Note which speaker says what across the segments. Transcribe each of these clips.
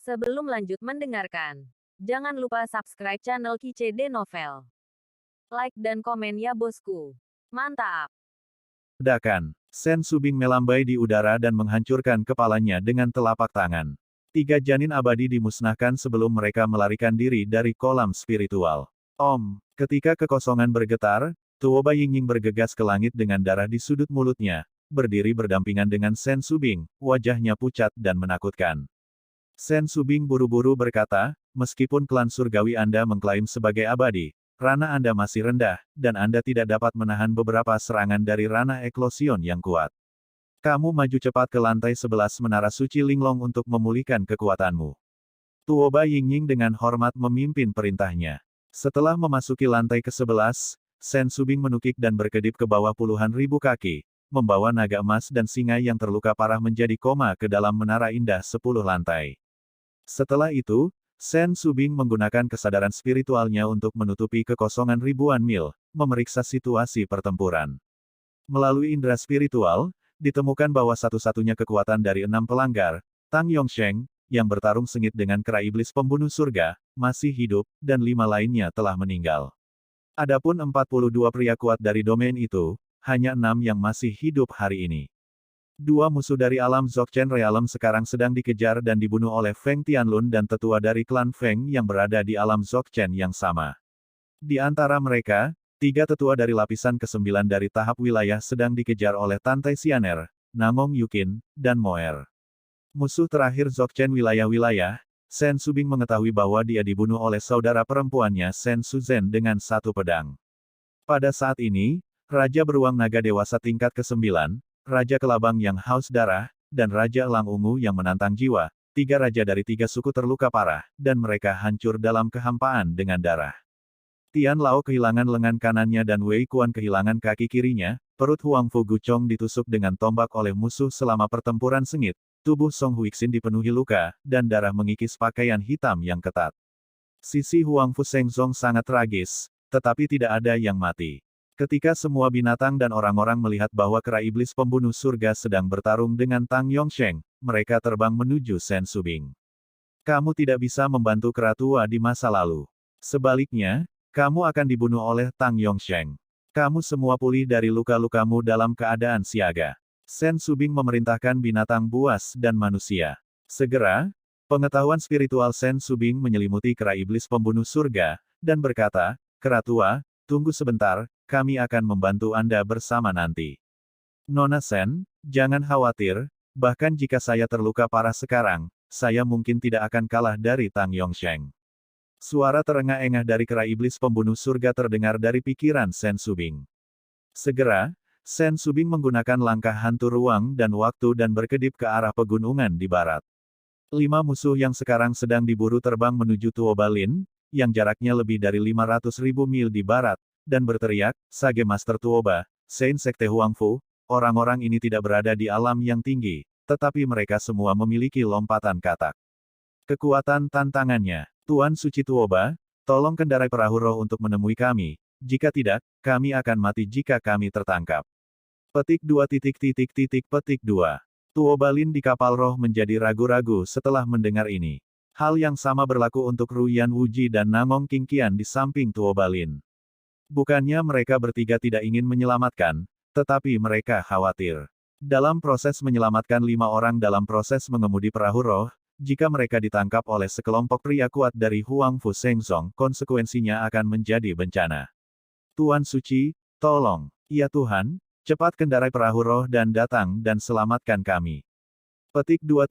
Speaker 1: Sebelum lanjut mendengarkan, jangan lupa subscribe channel KCD Novel. Like dan komen ya bosku. Mantap.
Speaker 2: Ledakan. Sen Subing melambai di udara dan menghancurkan kepalanya dengan telapak tangan. 3 janin abadi dimusnahkan sebelum mereka melarikan diri dari kolam spiritual. Ketika kekosongan bergetar, Tuoba Yingying bergegas ke langit dengan darah di sudut mulutnya, berdiri berdampingan dengan Sen Subing, wajahnya pucat dan menakutkan. Sen Subing buru-buru berkata, meskipun klan surgawi Anda mengklaim sebagai abadi, Rana Anda masih rendah, dan Anda tidak dapat menahan beberapa serangan dari Rana Eklosion yang kuat. Kamu maju cepat ke lantai 11 Menara Suci Linglong untuk memulihkan kekuatanmu. Tuoba Yingying dengan hormat memimpin perintahnya. Setelah memasuki lantai ke-11, Sen Subing menukik dan berkedip ke bawah puluhan ribu kaki, membawa naga emas dan singa yang terluka parah menjadi koma ke dalam menara indah 10 lantai. Setelah itu, Sen Subing menggunakan kesadaran spiritualnya untuk menutupi kekosongan ribuan mil, memeriksa situasi pertempuran. Melalui indera spiritual, ditemukan bahwa satu-satunya kekuatan dari 6 pelanggar, Tang Yongsheng, yang bertarung sengit dengan kera iblis pembunuh surga, masih hidup, dan 5 lainnya telah meninggal. Adapun 42 pria kuat dari domain itu, hanya 6 yang masih hidup hari ini. 2 musuh dari alam Dzogchen Realm sekarang sedang dikejar dan dibunuh oleh Feng Tianlun dan tetua dari klan Feng yang berada di alam Dzogchen yang sama. Di antara mereka, 3 tetua dari lapisan ke-9 dari tahap wilayah sedang dikejar oleh Tantai Xianer, Namong Yukin, dan Moer. Musuh terakhir Dzogchen wilayah-wilayah, Sen Subing mengetahui bahwa dia dibunuh oleh saudara perempuannya Sen Suzhen dengan satu pedang. Pada saat ini, Raja Beruang Naga Dewasa tingkat ke-9, Raja Kelabang yang haus darah, dan Raja Elang Ungu yang menantang jiwa, 3 raja dari 3 suku terluka parah, dan mereka hancur dalam kehampaan dengan darah. Tian Lao kehilangan lengan kanannya dan Wei Kuan kehilangan kaki kirinya, perut Huang Fu Guchong ditusuk dengan tombak oleh musuh selama pertempuran sengit, tubuh Song Huixin dipenuhi luka, dan darah mengikis pakaian hitam yang ketat. Sisi Huang Fu Shengzong sangat tragis, tetapi tidak ada yang mati. Ketika semua binatang dan orang-orang melihat bahwa kera iblis pembunuh surga sedang bertarung dengan Tang Yongsheng, mereka terbang menuju Sen Subing. Kamu tidak bisa membantu kera tua di masa lalu. Sebaliknya, kamu akan dibunuh oleh Tang Yongsheng. Kamu semua pulih dari luka-lukamu dalam keadaan siaga. Sen Subing memerintahkan binatang buas dan manusia. Segera, pengetahuan spiritual Sen Subing menyelimuti kera iblis pembunuh surga, dan berkata, kera tua, tunggu sebentar, kami akan membantu Anda bersama nanti. Nona Sen, jangan khawatir, bahkan jika saya terluka parah sekarang, saya mungkin tidak akan kalah dari Tang Yongsheng. Suara terengah-engah dari kera iblis pembunuh surga terdengar dari pikiran Sen Subing. Segera, Sen Subing menggunakan langkah hantu ruang dan waktu dan berkedip ke arah pegunungan di barat. 5 musuh yang sekarang sedang diburu terbang menuju Tuoba Lin, yang jaraknya lebih dari 500.000 mil di barat, dan berteriak, Sage Master Tuoba, Saint Sekte Huangfu, orang-orang ini tidak berada di alam yang tinggi, tetapi mereka semua memiliki lompatan katak. Kekuatan tantangannya, Tuan Suci Tuoba, tolong kendarai perahu roh untuk menemui kami, jika tidak, kami akan mati jika kami tertangkap. Petik 2. Petik 2. Tuoba Lin di kapal roh menjadi ragu-ragu setelah mendengar ini. Hal yang sama berlaku untuk Ruyan Wuji dan Namong Qingqian di samping Tuoba Lin. Bukannya mereka bertiga tidak ingin menyelamatkan, tetapi mereka khawatir. Dalam proses menyelamatkan 5 orang dalam proses mengemudi perahu roh, jika mereka ditangkap oleh sekelompok pria kuat dari Huang Fu Shengzong, konsekuensinya akan menjadi bencana. Tuan Suci, tolong. Ya Tuhan, cepat kendarai perahu roh dan datang dan selamatkan kami. Petik 2.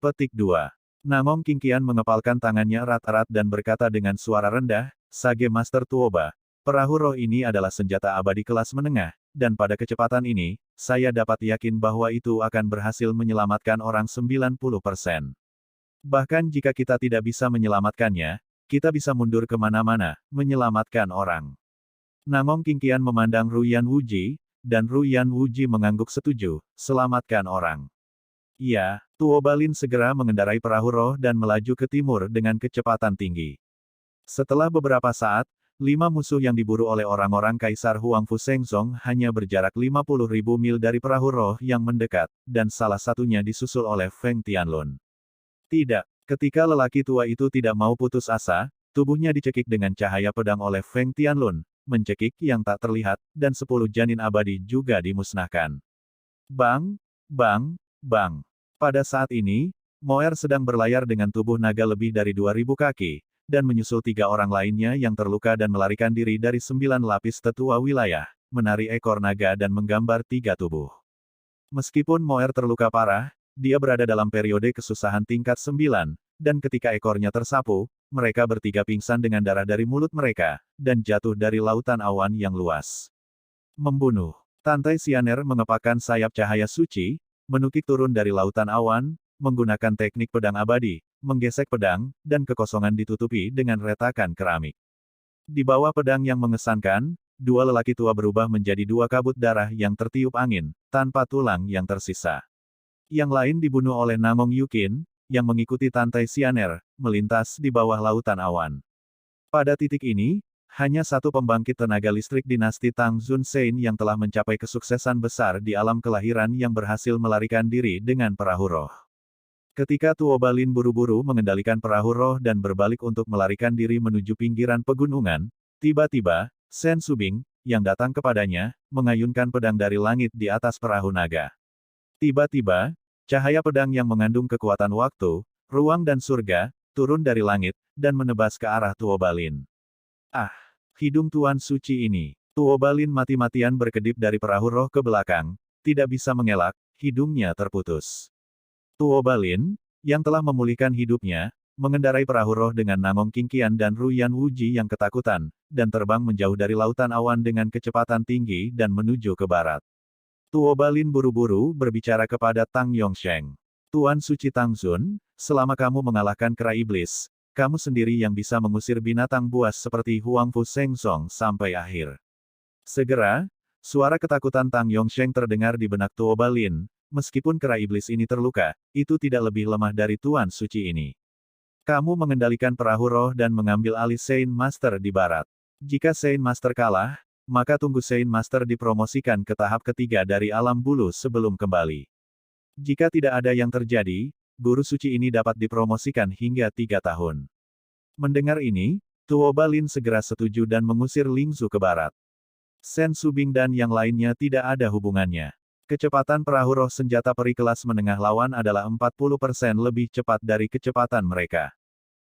Speaker 2: Petik 2. Namong Qingqian mengepalkan tangannya erat-erat dan berkata dengan suara rendah, Sage Master Tuoba, perahu roh ini adalah senjata abadi kelas menengah, dan pada kecepatan ini, saya dapat yakin bahwa itu akan berhasil menyelamatkan orang 90%. Bahkan jika kita tidak bisa menyelamatkannya, kita bisa mundur kemana-mana, menyelamatkan orang. Namong Qingqian memandang Ruyan Wuji, dan Ruyan Wuji mengangguk setuju, selamatkan orang. Iya, Tuoba Lin segera mengendarai perahu roh dan melaju ke timur dengan kecepatan tinggi. Setelah beberapa saat, 5 musuh yang diburu oleh orang-orang Kaisar Huang Fu Shengzong hanya berjarak 50.000 mil dari perahu roh yang mendekat, dan salah satunya disusul oleh Feng Tianlun. Tidak, Ketika lelaki tua itu tidak mau putus asa, tubuhnya dicekik dengan cahaya pedang oleh Feng Tianlun, mencekik yang tak terlihat, dan 10 janin abadi juga dimusnahkan. Bang, bang, bang. Pada saat ini, Moer sedang berlayar dengan tubuh naga lebih dari 2000 kaki, dan menyusul 3 orang lainnya yang terluka dan melarikan diri dari 9 lapis tetua wilayah, menari ekor naga dan menggambar 3 tubuh. Meskipun Moer terluka parah, dia berada dalam periode kesusahan tingkat 9, dan ketika ekornya tersapu, mereka bertiga pingsan dengan darah dari mulut mereka, dan jatuh dari lautan awan yang luas. Membunuh. Tantai Sianer mengepakkan sayap cahaya suci, menukik turun dari lautan awan, menggunakan teknik pedang abadi, menggesek pedang, dan kekosongan ditutupi dengan retakan keramik. Di bawah pedang yang mengesankan, 2 lelaki tua berubah menjadi 2 kabut darah yang tertiup angin, tanpa tulang yang tersisa. Yang lain dibunuh oleh Namong Yukin, yang mengikuti Tantai Sianer, melintas di bawah lautan awan. Pada titik ini, hanya satu pembangkit tenaga listrik dinasti Tang Zun Sein yang telah mencapai kesuksesan besar di alam kelahiran yang berhasil melarikan diri dengan perahu roh. Ketika Tuo Balin buru-buru mengendalikan perahu roh dan berbalik untuk melarikan diri menuju pinggiran pegunungan, tiba-tiba, Sen Subing, yang datang kepadanya, mengayunkan pedang dari langit di atas perahu naga. Tiba-tiba, cahaya pedang yang mengandung kekuatan waktu, ruang dan surga, turun dari langit, dan menebas ke arah Tuo Balin. Ah! Hidung Tuan Suci ini. Tuo Balin mati-matian berkedip dari perahu roh ke belakang, tidak bisa mengelak, hidungnya terputus. Tuo Balin, yang telah memulihkan hidupnya, mengendarai perahu roh dengan Namong Qingqian dan Ruyan Wuji yang ketakutan, dan terbang menjauh dari lautan awan dengan kecepatan tinggi dan menuju ke barat. Tuo Balin buru-buru berbicara kepada Tang Yongsheng. Tuan Suci Tang Zun, selama kamu mengalahkan kera iblis, kamu sendiri yang bisa mengusir binatang buas seperti Huangfu Sengzong sampai akhir. Segera, suara ketakutan Tang Yongsheng terdengar di benak Tuo Balin. Meskipun kera iblis ini terluka, itu tidak lebih lemah dari Tuan Suci ini. Kamu mengendalikan perahu roh dan mengambil alih Saint Master di barat. Jika Saint Master kalah, maka tunggu Saint Master dipromosikan ke tahap ketiga dari alam bulu sebelum kembali. Jika tidak ada yang terjadi, guru suci ini dapat dipromosikan hingga 3 tahun. Mendengar ini, Tuo Balin segera setuju dan mengusir Lingzu ke barat. Sen Subing dan yang lainnya tidak ada hubungannya. Kecepatan perahu roh senjata peri kelas menengah lawan adalah 40% lebih cepat dari kecepatan mereka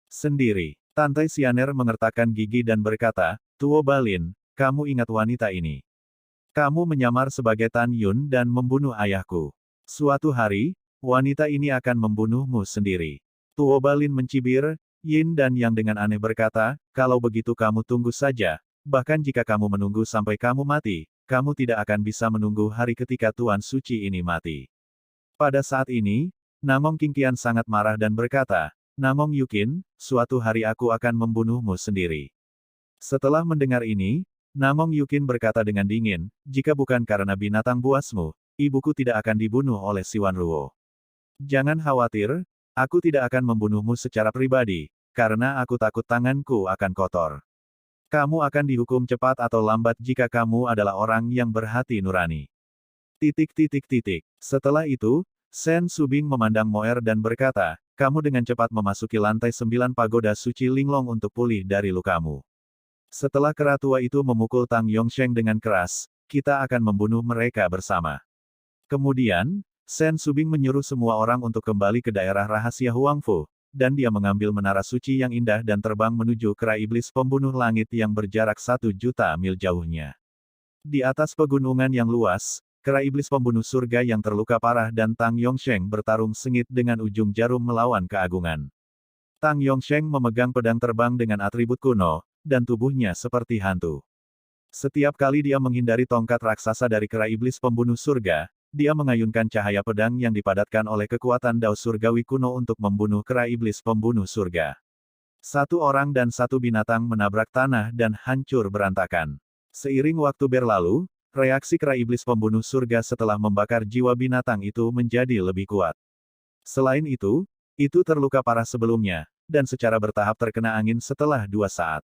Speaker 2: sendiri. Tantai Sianer mengertakkan gigi dan berkata, Tuo Balin, kamu ingat wanita ini. Kamu menyamar sebagai Tan Yun dan membunuh ayahku. Suatu hari, wanita ini akan membunuhmu sendiri. Tuo Balin mencibir, Yin dan Yang dengan aneh berkata, kalau begitu kamu tunggu saja, bahkan jika kamu menunggu sampai kamu mati, kamu tidak akan bisa menunggu hari ketika Tuan Suci ini mati. Pada saat ini, Namong Qingqian sangat marah dan berkata, Namong Yukin, suatu hari aku akan membunuhmu sendiri. Setelah mendengar ini, Namong Yukin berkata dengan dingin, jika bukan karena binatang buasmu, ibuku tidak akan dibunuh oleh Siwan Ruo. Jangan khawatir, aku tidak akan membunuhmu secara pribadi, karena aku takut tanganku akan kotor. Kamu akan dihukum cepat atau lambat jika kamu adalah orang yang berhati nurani. Setelah itu, Sen Subing memandang Moer dan berkata, kamu dengan cepat memasuki lantai 9 pagoda suci Linglong untuk pulih dari lukamu. Setelah kera tua itu memukul Tang Yongsheng dengan keras, kita akan membunuh mereka bersama. Kemudian, Sen Subing menyuruh semua orang untuk kembali ke daerah rahasia Huangfu, dan dia mengambil menara suci yang indah dan terbang menuju kera iblis pembunuh langit yang berjarak 1 juta mil jauhnya. Di atas pegunungan yang luas, kera iblis pembunuh surga yang terluka parah dan Tang Yongsheng bertarung sengit dengan ujung jarum melawan keagungan. Tang Yongsheng memegang pedang terbang dengan atribut kuno, dan tubuhnya seperti hantu. Setiap kali dia menghindari tongkat raksasa dari kera iblis pembunuh surga, dia mengayunkan cahaya pedang yang dipadatkan oleh kekuatan Dao Surgawi kuno untuk membunuh kera iblis pembunuh surga. 1 orang dan 1 binatang menabrak tanah dan hancur berantakan. Seiring waktu berlalu, reaksi kera iblis pembunuh surga setelah membakar jiwa binatang itu menjadi lebih kuat. Selain itu terluka parah sebelumnya, dan secara bertahap terkena angin setelah 2 saat.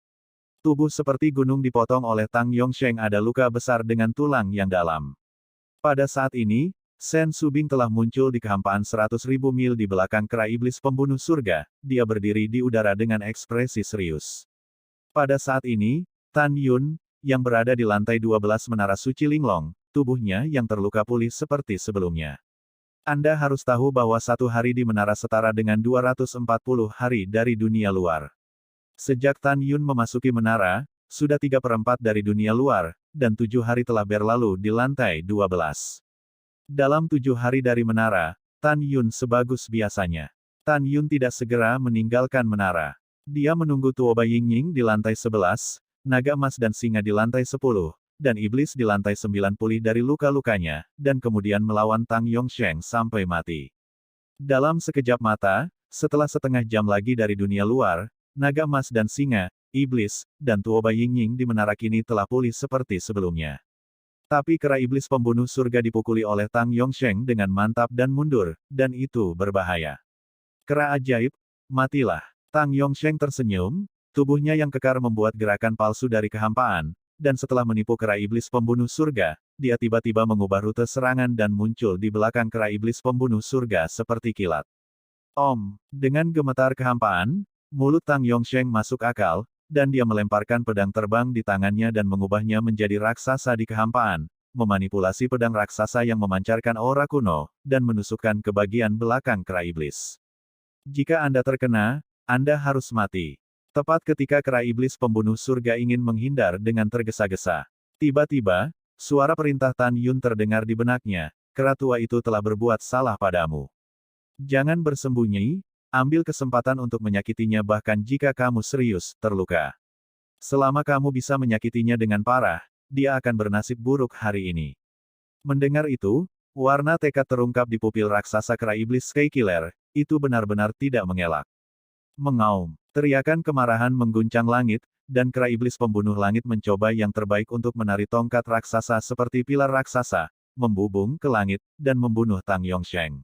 Speaker 2: Tubuh seperti gunung dipotong oleh Tang Yongsheng ada luka besar dengan tulang yang dalam. Pada saat ini, Sen Subing telah muncul di kehampaan 100.000 mil di belakang kera iblis pembunuh surga. Dia berdiri di udara dengan ekspresi serius. Pada saat ini, Tan Yun, yang berada di lantai 12 menara suci Linglong, tubuhnya yang terluka pulih seperti sebelumnya. Anda harus tahu bahwa satu hari di menara setara dengan 240 hari dari dunia luar. Sejak Tan Yun memasuki menara, sudah 3/4 dari dunia luar, dan 7 hari telah berlalu di lantai 12. Dalam 7 hari dari menara, Tan Yun sebagus biasanya. Tan Yun tidak segera meninggalkan menara. Dia menunggu Tuoba Yingying di lantai 11, naga emas dan singa di lantai 10, dan iblis di lantai 9 pulih dari luka-lukanya, dan kemudian melawan Tang Yongsheng sampai mati. Dalam sekejap mata, setelah setengah jam lagi dari dunia luar, naga emas dan singa, iblis, dan Tuoba Yingying di menara kini telah pulih seperti sebelumnya. Tapi kera iblis pembunuh surga dipukuli oleh Tang Yongsheng dengan mantap dan mundur, dan itu berbahaya. Kera ajaib, matilah. Tang Yongsheng tersenyum, tubuhnya yang kekar membuat gerakan palsu dari kehampaan, dan setelah menipu kera iblis pembunuh surga, dia tiba-tiba mengubah rute serangan dan muncul di belakang kera iblis pembunuh surga seperti kilat. Dengan gemetar kehampaan, mulut Tang Yongsheng masuk akal, dan dia melemparkan pedang terbang di tangannya dan mengubahnya menjadi raksasa di kehampaan, memanipulasi pedang raksasa yang memancarkan aura kuno, dan menusukkan ke bagian belakang kera iblis. Jika Anda terkena, Anda harus mati. Tepat ketika kera iblis pembunuh surga ingin menghindar dengan tergesa-gesa. Tiba-tiba, suara perintah Tan Yun terdengar di benaknya, kera tua itu telah berbuat salah padamu. Jangan bersembunyi, ambil kesempatan untuk menyakitinya bahkan jika kamu serius terluka. Selama kamu bisa menyakitinya dengan parah, dia akan bernasib buruk hari ini. Mendengar itu, warna tekad terungkap di pupil raksasa kera iblis Sky Killer, itu benar-benar tidak mengelak. Mengaum, teriakan kemarahan mengguncang langit, dan kera iblis pembunuh langit mencoba yang terbaik untuk menari tongkat raksasa seperti pilar raksasa, membubung ke langit, dan membunuh Tang Yongsheng.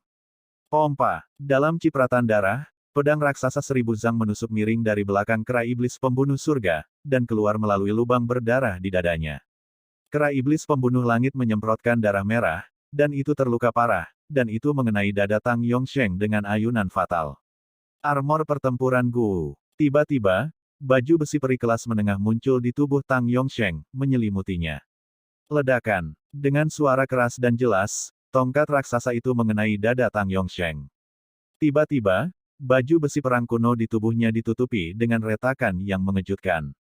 Speaker 2: Pompa. Dalam cipratan darah, pedang raksasa 1000 zang menusuk miring dari belakang kera iblis pembunuh surga, dan keluar melalui lubang berdarah di dadanya. Kera iblis pembunuh langit menyemprotkan darah merah, dan itu terluka parah, dan itu mengenai dada Tang Yongsheng dengan ayunan fatal. Armor pertempuran Gu. Tiba-tiba, baju besi peri kelas menengah muncul di tubuh Tang Yongsheng, menyelimutinya. Ledakan. Dengan suara keras dan jelas, tongkat raksasa itu mengenai dada Tang Yongsheng. Tiba-tiba, baju besi perang kuno di tubuhnya ditutupi dengan retakan yang mengejutkan.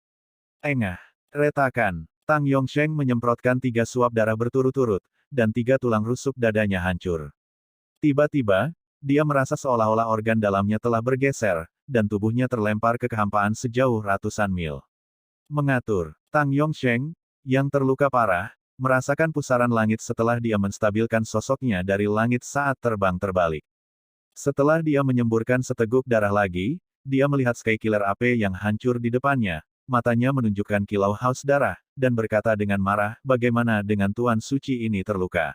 Speaker 2: Engah. Retakan. Tang Yongsheng menyemprotkan 3 suap darah berturut-turut, dan 3 tulang rusuk dadanya hancur. Tiba-tiba, dia merasa seolah-olah organ dalamnya telah bergeser, dan tubuhnya terlempar ke kehampaan sejauh ratusan mil. Mengatur. Tang Yongsheng, yang terluka parah, merasakan pusaran langit setelah dia menstabilkan sosoknya dari langit saat terbang terbalik. Setelah dia menyemburkan seteguk darah lagi, dia melihat Sky Killer AP yang hancur di depannya, matanya menunjukkan kilau haus darah, dan berkata dengan marah, bagaimana dengan Tuan Suci ini terluka?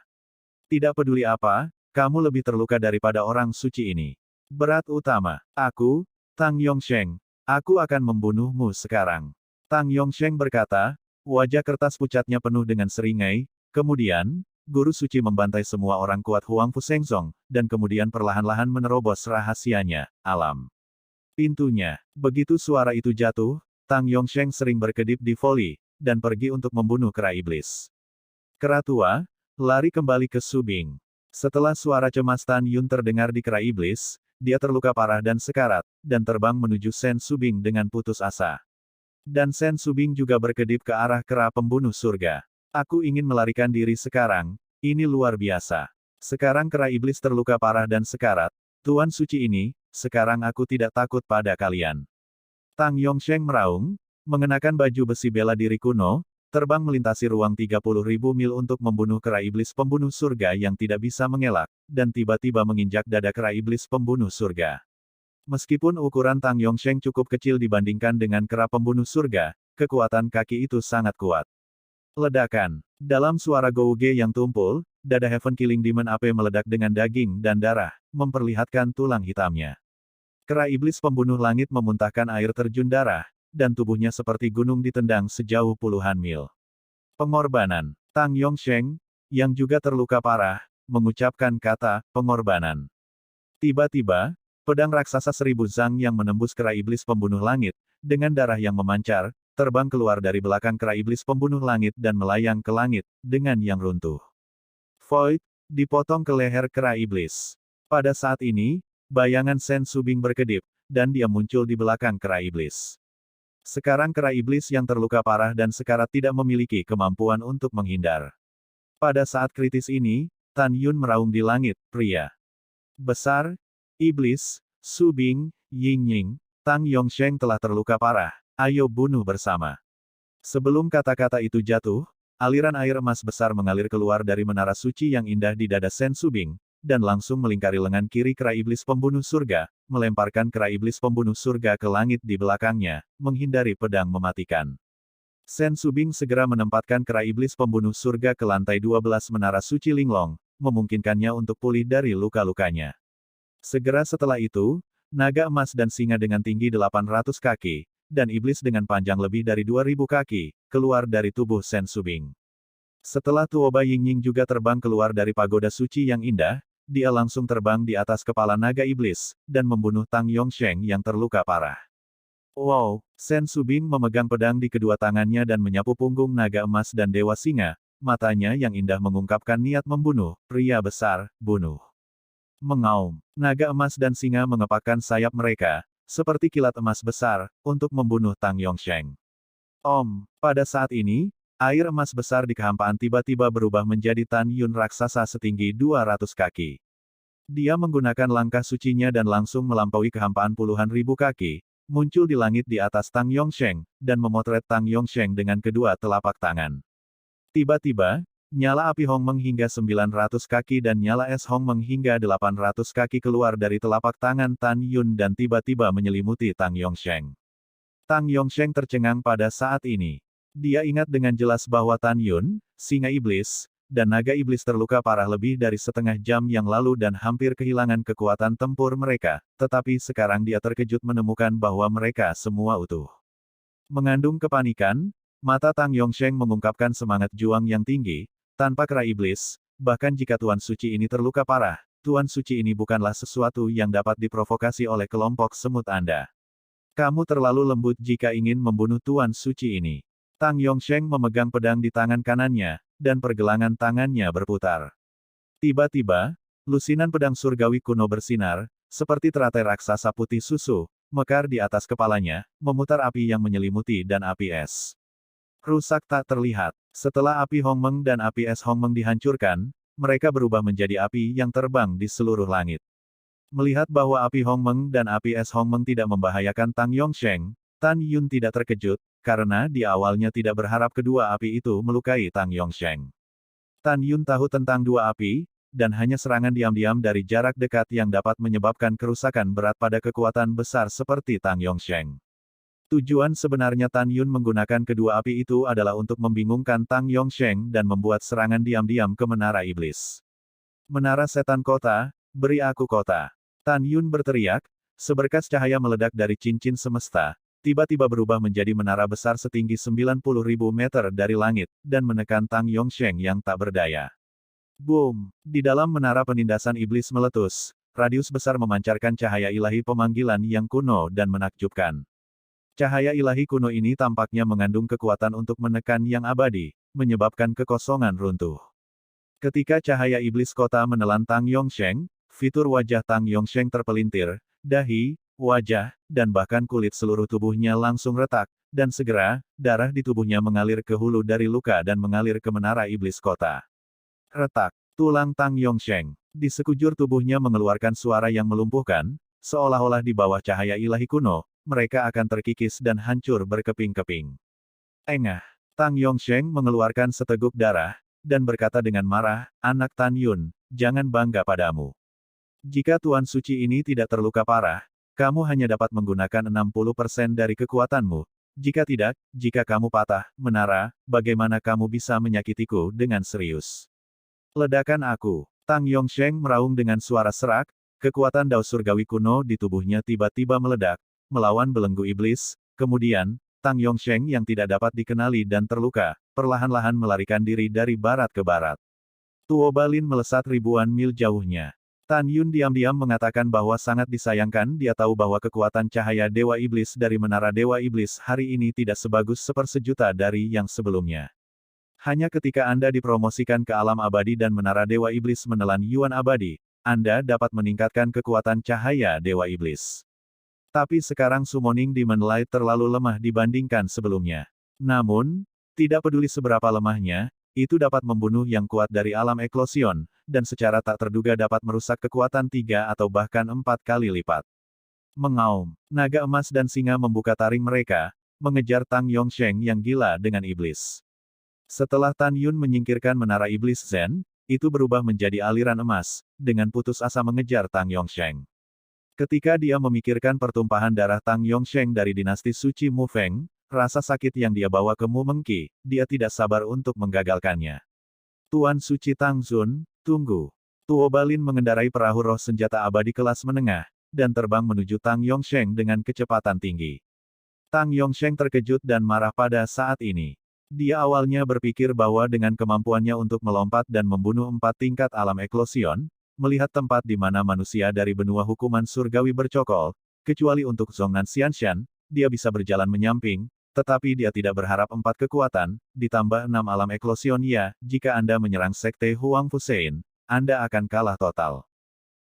Speaker 2: Tidak peduli apa, kamu lebih terluka daripada orang suci ini. Berat utama. Aku, Tang Yongsheng, aku akan membunuhmu sekarang. Tang Yongsheng berkata, wajah kertas pucatnya penuh dengan seringai, kemudian, guru suci membantai semua orang kuat Huang Fu Shengzong, dan kemudian perlahan-lahan menerobos rahasianya, alam. Pintunya. Begitu suara itu jatuh, Tang Yongsheng sering berkedip di voli, dan pergi untuk membunuh kera iblis. Kera tua, lari kembali ke Subing. Setelah suara cemas Tan Yun terdengar di kera iblis, dia terluka parah dan sekarat, dan terbang menuju Sen Subing dengan putus asa. Dan Sen Subing juga berkedip ke arah kera pembunuh surga. Aku ingin melarikan diri sekarang, ini luar biasa. Sekarang kera iblis terluka parah dan sekarat, Tuan Suci ini, sekarang aku tidak takut pada kalian. Tang Yongsheng meraung, mengenakan baju besi bela diri kuno, terbang melintasi ruang 30.000 mil untuk membunuh kera iblis pembunuh surga yang tidak bisa mengelak, dan tiba-tiba menginjak dada kera iblis pembunuh surga. Meskipun ukuran Tang Yongsheng cukup kecil dibandingkan dengan kera pembunuh surga, kekuatan kaki itu sangat kuat. Ledakan. Dalam suara Gouge yang tumpul, dada Heaven Killing Demon AP meledak dengan daging dan darah, memperlihatkan tulang hitamnya. Kera iblis pembunuh langit memuntahkan air terjun darah, dan tubuhnya seperti gunung ditendang sejauh puluhan mil. Pengorbanan. Tang Yongsheng, yang juga terluka parah, mengucapkan kata pengorbanan. Tiba-tiba, pedang raksasa 1000 zang yang menembus kera iblis pembunuh langit, dengan darah yang memancar, terbang keluar dari belakang kera iblis pembunuh langit dan melayang ke langit, dengan yang runtuh. Void, dipotong ke leher kera iblis. Pada saat ini, bayangan Sen Subing berkedip, dan dia muncul di belakang kera iblis. Sekarang kera iblis yang terluka parah dan sekarat tidak memiliki kemampuan untuk menghindar. Pada saat kritis ini, Tan Yun meraung di langit, pria besar, iblis, Subing, Ying-Ying, Tang Yongsheng telah terluka parah, ayo bunuh bersama. Sebelum kata-kata itu jatuh, aliran air emas besar mengalir keluar dari menara suci yang indah di dada Sen Subing, dan langsung melingkari lengan kiri kera iblis pembunuh surga, melemparkan kera iblis pembunuh surga ke langit di belakangnya, menghindari pedang mematikan. Sen Subing segera menempatkan kera iblis pembunuh surga ke lantai 12 menara suci Linglong, memungkinkannya untuk pulih dari luka-lukanya. Segera setelah itu, naga emas dan singa dengan tinggi 800 kaki, dan iblis dengan panjang lebih dari 2000 kaki, keluar dari tubuh Sen Subing. Setelah Tuoba Ying-Ying juga terbang keluar dari pagoda suci yang indah, dia langsung terbang di atas kepala naga iblis, dan membunuh Tang Yongsheng yang terluka parah. Wow, Sen Subing memegang pedang di kedua tangannya dan menyapu punggung naga emas dan dewa singa, matanya yang indah mengungkapkan niat membunuh, pria besar, bunuh. Mengaum, naga emas dan singa mengepakkan sayap mereka, seperti kilat emas besar, untuk membunuh Tang Yongsheng. Pada saat ini, air emas besar di kehampaan tiba-tiba berubah menjadi Tan Yun raksasa setinggi 200 kaki. Dia menggunakan langkah sucinya dan langsung melampaui kehampaan puluhan ribu kaki, muncul di langit di atas Tang Yongsheng, dan memotret Tang Yongsheng dengan kedua telapak tangan. Tiba-tiba, nyala api Hongmeng hingga 900 kaki dan nyala es Hongmeng hingga 800 kaki keluar dari telapak tangan Tan Yun dan tiba-tiba menyelimuti Tang Yongsheng. Tang Yongsheng tercengang pada saat ini. Dia ingat dengan jelas bahwa Tan Yun, singa iblis, dan naga iblis terluka parah lebih dari setengah jam yang lalu dan hampir kehilangan kekuatan tempur mereka, tetapi sekarang dia terkejut menemukan bahwa mereka semua utuh. Mengandung kepanikan, mata Tang Yongsheng mengungkapkan semangat juang yang tinggi, tanpa kera iblis, bahkan jika Tuan Suci ini terluka parah, Tuan Suci ini bukanlah sesuatu yang dapat diprovokasi oleh kelompok semut Anda. Kamu terlalu lembut jika ingin membunuh Tuan Suci ini. Tang Yongsheng memegang pedang di tangan kanannya, dan pergelangan tangannya berputar. Tiba-tiba, lusinan pedang surgawi kuno bersinar, seperti teratai raksasa putih susu, mekar di atas kepalanya, memutar api yang menyelimuti dan api es. Rusak tak terlihat. Setelah api Hongmeng dan api es Hongmeng dihancurkan, mereka berubah menjadi api yang terbang di seluruh langit. Melihat bahwa api Hongmeng dan api es Hongmeng tidak membahayakan Tang Yongsheng, Tan Yun tidak terkejut, karena dia awalnya tidak berharap kedua api itu melukai Tang Yongsheng. Tan Yun tahu tentang dua api, dan hanya serangan diam-diam dari jarak dekat yang dapat menyebabkan kerusakan berat pada kekuatan besar seperti Tang Yongsheng. Tujuan sebenarnya Tan Yun menggunakan kedua api itu adalah untuk membingungkan Tang Yongsheng dan membuat serangan diam-diam ke Menara Iblis. Menara Setan Kota, beri aku kota. Tan Yun berteriak, seberkas cahaya meledak dari cincin semesta, tiba-tiba berubah menjadi menara besar setinggi 90.000 meter dari langit, dan menekan Tang Yongsheng yang tak berdaya. Boom! Di dalam menara penindasan iblis meletus, radius besar memancarkan cahaya ilahi pemanggilan yang kuno dan menakjubkan. Cahaya ilahi kuno ini tampaknya mengandung kekuatan untuk menekan yang abadi, menyebabkan kekosongan runtuh. Ketika cahaya iblis kota menelan Tang Yongsheng, fitur wajah Tang Yongsheng terpelintir, dahi, wajah, dan bahkan kulit seluruh tubuhnya langsung retak, dan segera, darah di tubuhnya mengalir ke hulu dari luka dan mengalir ke menara iblis kota. Retak, tulang Tang Yongsheng. Di sekujur tubuhnya mengeluarkan suara yang melumpuhkan, seolah-olah di bawah cahaya ilahi kuno, mereka akan terkikis dan hancur berkeping-keping. Engah, Tang Yongsheng mengeluarkan seteguk darah, dan berkata dengan marah, anak Tan Yun, jangan bangga padamu. Jika Tuan Suci ini tidak terluka parah, kamu hanya dapat menggunakan 60% dari kekuatanmu. Jika tidak, jika kamu patah, menara, bagaimana kamu bisa menyakitiku dengan serius? Ledakan aku. Tang Yongsheng meraung dengan suara serak, kekuatan dao surgawi kuno di tubuhnya tiba-tiba meledak, melawan belenggu iblis, kemudian, Tang Yongsheng yang tidak dapat dikenali dan terluka, perlahan-lahan melarikan diri dari barat ke barat. Tuo Balin melesat ribuan mil jauhnya. Tan Yun diam-diam mengatakan bahwa sangat disayangkan dia tahu bahwa kekuatan cahaya Dewa Iblis dari Menara Dewa Iblis hari ini tidak sebagus sepersejuta dari yang sebelumnya. Hanya ketika Anda dipromosikan ke alam abadi dan Menara Dewa Iblis menelan Yuan abadi, Anda dapat meningkatkan kekuatan cahaya Dewa Iblis. Tapi sekarang Summoning Demon Light terlalu lemah dibandingkan sebelumnya. Namun, tidak peduli seberapa lemahnya, itu dapat membunuh yang kuat dari alam eklosion, dan secara tak terduga dapat merusak kekuatan 3 atau bahkan 4 kali lipat. Mengaum, naga emas dan singa membuka taring mereka, mengejar Tang Yongsheng yang gila dengan iblis. Setelah Tan Yun menyingkirkan menara iblis Zen, itu berubah menjadi aliran emas, dengan putus asa mengejar Tang Yongsheng. Ketika dia memikirkan pertumpahan darah Tang Yongsheng dari dinasti suci Mu Feng, rasa sakit yang dia bawa ke Mu Mengqi, dia tidak sabar untuk menggagalkannya. Tuan Suci Tang Zun, tunggu. Tuo Balin mengendarai perahu roh senjata abadi kelas menengah, dan terbang menuju Tang Yongsheng dengan kecepatan tinggi. Tang Yongsheng terkejut dan marah pada saat ini. Dia awalnya berpikir bahwa dengan kemampuannya untuk melompat dan membunuh 4 tingkat alam eklosion, melihat tempat di mana manusia dari benua hukuman surgawi bercokol, kecuali untuk Zhongnan Xianshan, dia bisa berjalan menyamping, tetapi dia tidak berharap 4 kekuatan, ditambah 6 alam eklosion ya, jika Anda menyerang Sekte Huang Fusein, Anda akan kalah total.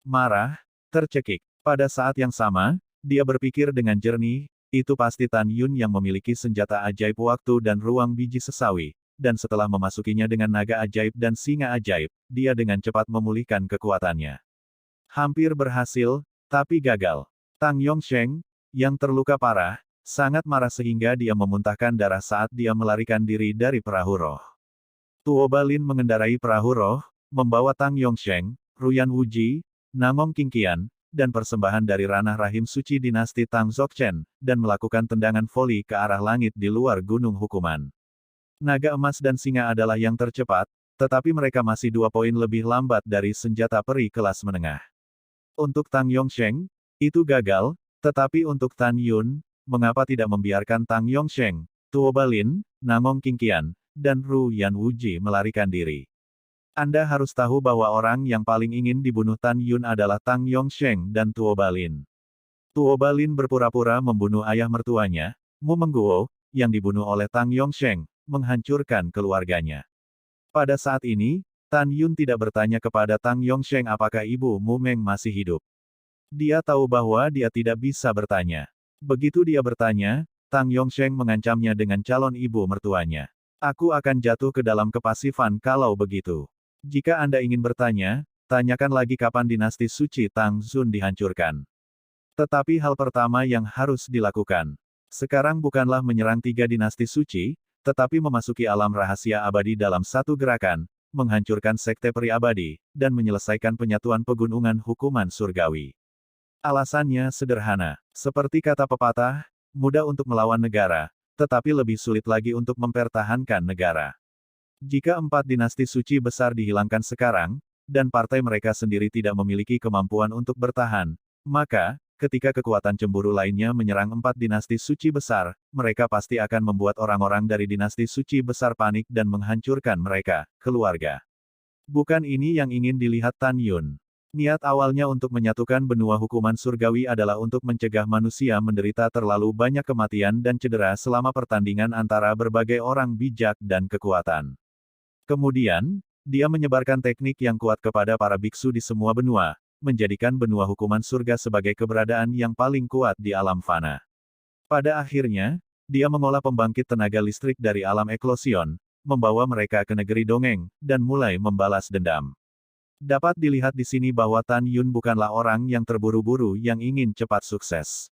Speaker 2: Marah, tercekik. Pada saat yang sama, dia berpikir dengan jernih, itu pasti Tan Yun yang memiliki senjata ajaib waktu dan ruang biji sesawi, dan setelah memasukinya dengan naga ajaib dan singa ajaib, dia dengan cepat memulihkan kekuatannya. Hampir berhasil, tapi gagal. Tang Yongsheng, yang terluka parah, sangat marah sehingga dia memuntahkan darah saat dia melarikan diri dari perahu roh. Tuo Balin mengendarai perahu roh, membawa Tang Yongsheng, Ruyan Wuji, Nangong Qingqian, dan persembahan dari ranah rahim suci dinasti Tang Zokchen, dan melakukan tendangan voli ke arah langit di luar gunung hukuman. Naga emas dan singa adalah yang tercepat, tetapi mereka masih 2 poin lebih lambat dari senjata peri kelas menengah. Untuk Tang Yongsheng, itu gagal, tetapi untuk Tan Yun, mengapa tidak membiarkan Tang Yongsheng, Tuo Balin, Nangong Qingqian, dan Ruyan Wuji melarikan diri? Anda harus tahu bahwa orang yang paling ingin dibunuh Tan Yun adalah Tang Yongsheng dan Tuo Balin. Tuo Balin berpura-pura membunuh ayah mertuanya, Mu Mengguo, yang dibunuh oleh Tang Yongsheng, menghancurkan keluarganya. Pada saat ini, Tan Yun tidak bertanya kepada Tang Yongsheng apakah ibu Mu Meng masih hidup. Dia tahu bahwa dia tidak bisa bertanya. Begitu dia bertanya, Tang Yongsheng mengancamnya dengan calon ibu mertuanya. Aku akan jatuh ke dalam kepasifan kalau begitu. Jika Anda ingin bertanya, tanyakan lagi kapan dinasti suci Tang Zun dihancurkan. Tetapi hal pertama yang harus dilakukan sekarang bukanlah menyerang 3 dinasti suci, tetapi memasuki alam rahasia abadi dalam satu gerakan, menghancurkan sekte peri abadi, dan menyelesaikan penyatuan pegunungan hukuman surgawi. Alasannya sederhana. Seperti kata pepatah, mudah untuk melawan negara, tetapi lebih sulit lagi untuk mempertahankan negara. Jika 4 dinasti suci besar dihilangkan sekarang, dan partai mereka sendiri tidak memiliki kemampuan untuk bertahan, maka, ketika kekuatan cemburu lainnya menyerang 4 dinasti suci besar, mereka pasti akan membuat orang-orang dari dinasti suci besar panik dan menghancurkan mereka, keluarga. Bukan ini yang ingin dilihat Tan Yun. Niat awalnya untuk menyatukan benua hukuman surgawi adalah untuk mencegah manusia menderita terlalu banyak kematian dan cedera selama pertandingan antara berbagai orang bijak dan kekuatan. Kemudian, dia menyebarkan teknik yang kuat kepada para biksu di semua benua, menjadikan benua hukuman surga sebagai keberadaan yang paling kuat di alam fana. Pada akhirnya, dia mengolah pembangkit tenaga listrik dari alam eklosion, membawa mereka ke negeri dongeng, dan mulai membalas dendam. Dapat dilihat di sini bahwa Tan Yun bukanlah orang yang terburu-buru yang ingin cepat sukses.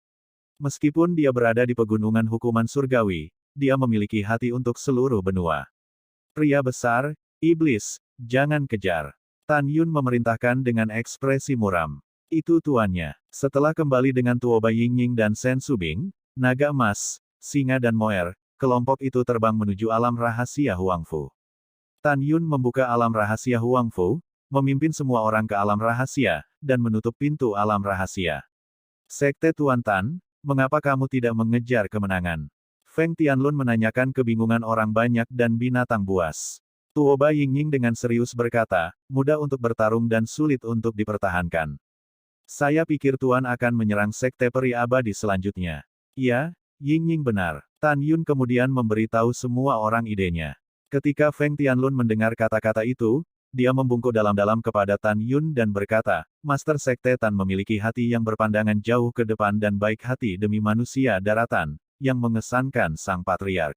Speaker 2: Meskipun dia berada di pegunungan hukuman surgawi, dia memiliki hati untuk seluruh benua. Pria besar, iblis, jangan kejar. Tan Yun memerintahkan dengan ekspresi muram. Itu tuannya. Setelah kembali dengan Tuo Bai Yingying dan Sen Subing, naga emas, singa dan moer, kelompok itu terbang menuju alam rahasia Huangfu. Tan Yun membuka alam rahasia Huangfu, memimpin semua orang ke alam rahasia, dan menutup pintu alam rahasia. Sekte Tuan Tan, mengapa kamu tidak mengejar kemenangan? Feng Tianlun menanyakan kebingungan orang banyak dan binatang buas. Tuoba Yingying dengan serius berkata, mudah untuk bertarung dan sulit untuk dipertahankan. Saya pikir Tuan akan menyerang Sekte Peri Abadi selanjutnya. Ya, Yingying benar. Tan Yun kemudian memberitahu semua orang idenya. Ketika Feng Tianlun mendengar kata-kata itu, dia membungkuk dalam-dalam kepada Tan Yun dan berkata, Master Sekte Tan memiliki hati yang berpandangan jauh ke depan dan baik hati demi manusia daratan, yang mengesankan sang patriark.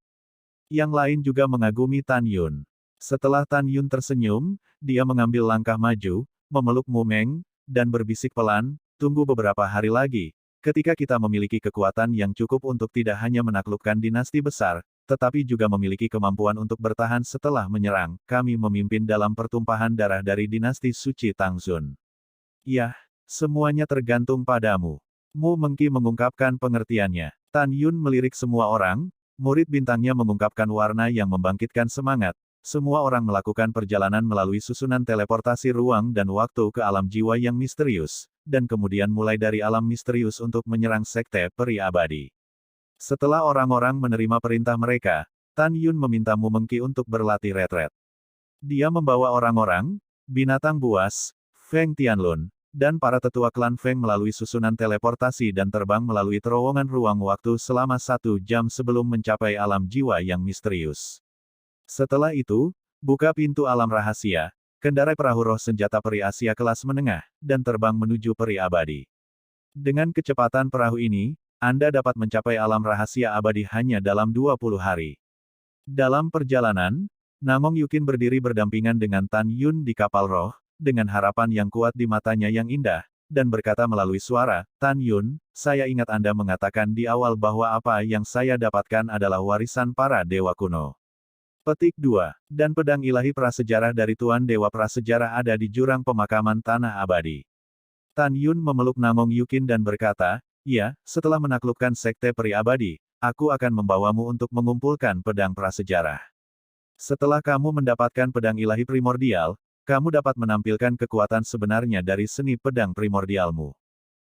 Speaker 2: Yang lain juga mengagumi Tan Yun. Setelah Tan Yun tersenyum, dia mengambil langkah maju, memeluk Mu Meng, dan berbisik pelan, tunggu beberapa hari lagi. Ketika kita memiliki kekuatan yang cukup untuk tidak hanya menaklukkan dinasti besar, tetapi juga memiliki kemampuan untuk bertahan setelah menyerang, kami memimpin dalam pertumpahan darah dari dinasti suci Tangzun. Yah, semuanya tergantung padamu. Mu Mengki mengungkapkan pengertiannya. Tan Yun melirik semua orang, murid bintangnya mengungkapkan warna yang membangkitkan semangat. Semua orang melakukan perjalanan melalui susunan teleportasi ruang dan waktu ke alam jiwa yang misterius, dan kemudian mulai dari alam misterius untuk menyerang Sekte Peri Abadi. Setelah orang-orang menerima perintah mereka, Tan Yun meminta Mu Mengki untuk berlatih retret. Dia membawa orang-orang, binatang buas, Feng Tianlun, dan para tetua klan Feng melalui susunan teleportasi dan terbang melalui terowongan ruang waktu selama 1 jam sebelum mencapai alam jiwa yang misterius. Setelah itu, buka pintu alam rahasia, kendarai perahu roh senjata peri Asia kelas menengah, dan terbang menuju peri abadi. Dengan kecepatan perahu ini, Anda dapat mencapai alam rahasia abadi hanya dalam 20 hari. Dalam perjalanan, Namong Yukin berdiri berdampingan dengan Tan Yun di kapal roh, dengan harapan yang kuat di matanya yang indah, dan berkata melalui suara, Tan Yun, saya ingat Anda mengatakan di awal bahwa apa yang saya dapatkan adalah warisan para dewa kuno. Petik 2. Dan pedang ilahi prasejarah dari Tuan Dewa Prasejarah ada di jurang pemakaman Tanah Abadi. Tan Yun memeluk Namong Yukin dan berkata, ya, setelah menaklukkan Sekte Peri Abadi, aku akan membawamu untuk mengumpulkan pedang prasejarah. Setelah kamu mendapatkan pedang ilahi primordial, kamu dapat menampilkan kekuatan sebenarnya dari seni pedang primordialmu.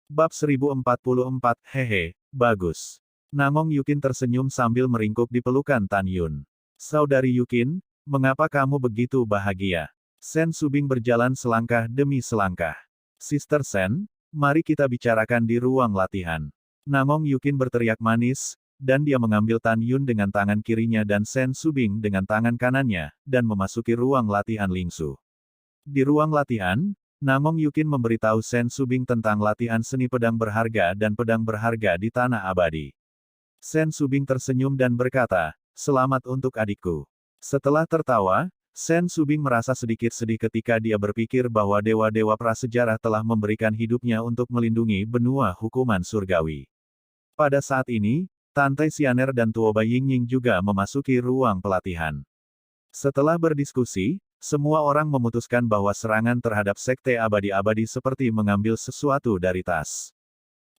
Speaker 2: Bab 1044, hehe, bagus. Namong Yukin tersenyum sambil meringkuk di pelukan Tan Yun. Saudari Yukin, mengapa kamu begitu bahagia? Sen Subing berjalan selangkah demi selangkah. Sister Sen, mari kita bicarakan di ruang latihan. Namong Yukin berteriak manis, dan dia mengambil Tan Yun dengan tangan kirinya dan Sen Subing dengan tangan kanannya, dan memasuki ruang latihan Lingsu. Di ruang latihan, Namong Yukin memberitahu Sen Subing tentang latihan seni pedang berharga dan pedang berharga di Tanah Abadi. Sen Subing tersenyum dan berkata, selamat untuk adikku. Setelah tertawa, Sen Subing merasa sedikit sedih ketika dia berpikir bahwa dewa-dewa prasejarah telah memberikan hidupnya untuk melindungi benua hukuman surgawi. Pada saat ini, Tante Xianer dan Tuoba Yingying juga memasuki ruang pelatihan. Setelah berdiskusi, semua orang memutuskan bahwa serangan terhadap Sekte Abadi-Abadi seperti mengambil sesuatu dari tas.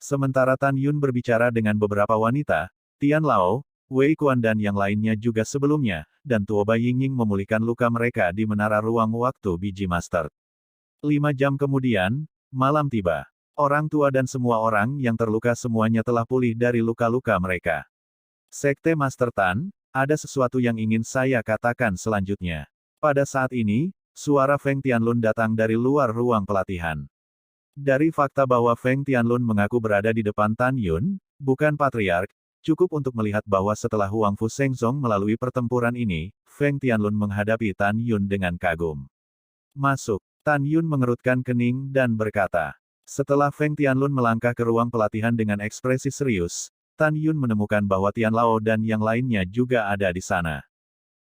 Speaker 2: Sementara Tan Yun berbicara dengan beberapa wanita, Tian Lao, Wei Kuan dan yang lainnya juga sebelumnya, dan Tuoba Yingying memulihkan luka mereka di menara ruang waktu biji master. 5 jam kemudian, malam tiba. Orang tua dan semua orang yang terluka semuanya telah pulih dari luka-luka mereka. Sekte Master Tan, ada sesuatu yang ingin saya katakan selanjutnya. Pada saat ini, suara Feng Tianlun datang dari luar ruang pelatihan. Dari fakta bahwa Feng Tianlun mengaku berada di depan Tan Yun, bukan patriark, cukup untuk melihat bahwa setelah Huang Fu Shengzong melalui pertempuran ini, Feng Tianlun menghadapi Tan Yun dengan kagum. Masuk. Tan Yun mengerutkan kening dan berkata. Setelah Feng Tianlun melangkah ke ruang pelatihan dengan ekspresi serius, Tan Yun menemukan bahwa Tian Lao dan yang lainnya juga ada di sana.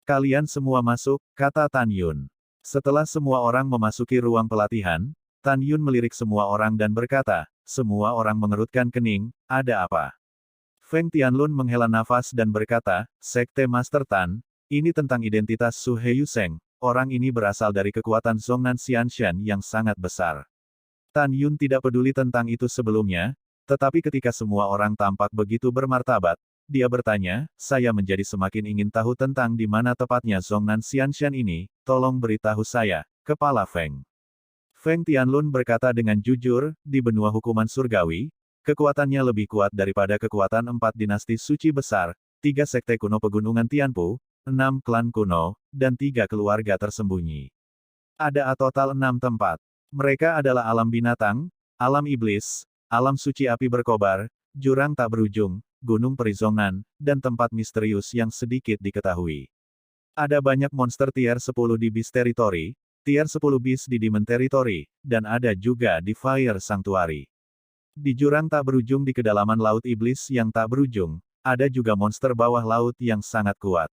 Speaker 2: Kalian semua masuk, kata Tan Yun. Setelah semua orang memasuki ruang pelatihan, Tan Yun melirik semua orang dan berkata, semua orang mengerutkan kening, ada apa? Feng Tianlun menghela nafas dan berkata, Sekte Master Tan, ini tentang identitas Su Heiyuseng, orang ini berasal dari kekuatan Zhongnan Xianshan yang sangat besar. Tan Yun tidak peduli tentang itu sebelumnya, tetapi ketika semua orang tampak begitu bermartabat, dia bertanya, saya menjadi semakin ingin tahu tentang di mana tepatnya Zhongnan Xianshan ini, tolong beritahu saya, Kepala Feng. Feng Tianlun berkata dengan jujur, di benua hukuman surgawi, kekuatannya lebih kuat daripada kekuatan 4 dinasti suci besar, 3 sekte kuno pegunungan Tianpu, 6 klan kuno, dan 3 keluarga tersembunyi. Ada total 6 tempat. Mereka adalah alam binatang, alam iblis, alam suci api berkobar, jurang tak berujung, gunung perizongan, dan tempat misterius yang sedikit diketahui. Ada banyak monster tier 10 di Beast Territory, tier 10 Beast di Demon Territory, dan ada juga di Fire Sanctuary. Di jurang tak berujung di kedalaman laut iblis yang tak berujung, ada juga monster bawah laut yang sangat kuat.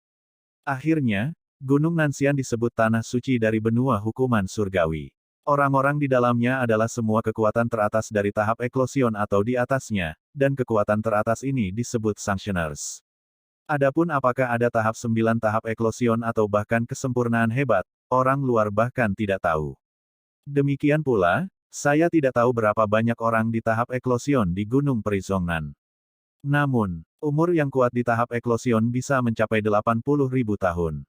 Speaker 2: Akhirnya, Gunung Nanxian disebut tanah suci dari benua hukuman surgawi. Orang-orang di dalamnya adalah semua kekuatan teratas dari tahap eklosion atau di atasnya, dan kekuatan teratas ini disebut Sanctioners. Adapun apakah ada tahap 9 tahap eklosion atau bahkan kesempurnaan hebat, orang luar bahkan tidak tahu. Demikian pula, saya tidak tahu berapa banyak orang di tahap eklosion di Gunung Perizongan. Namun, umur yang kuat di tahap eklosion bisa mencapai 80.000 tahun.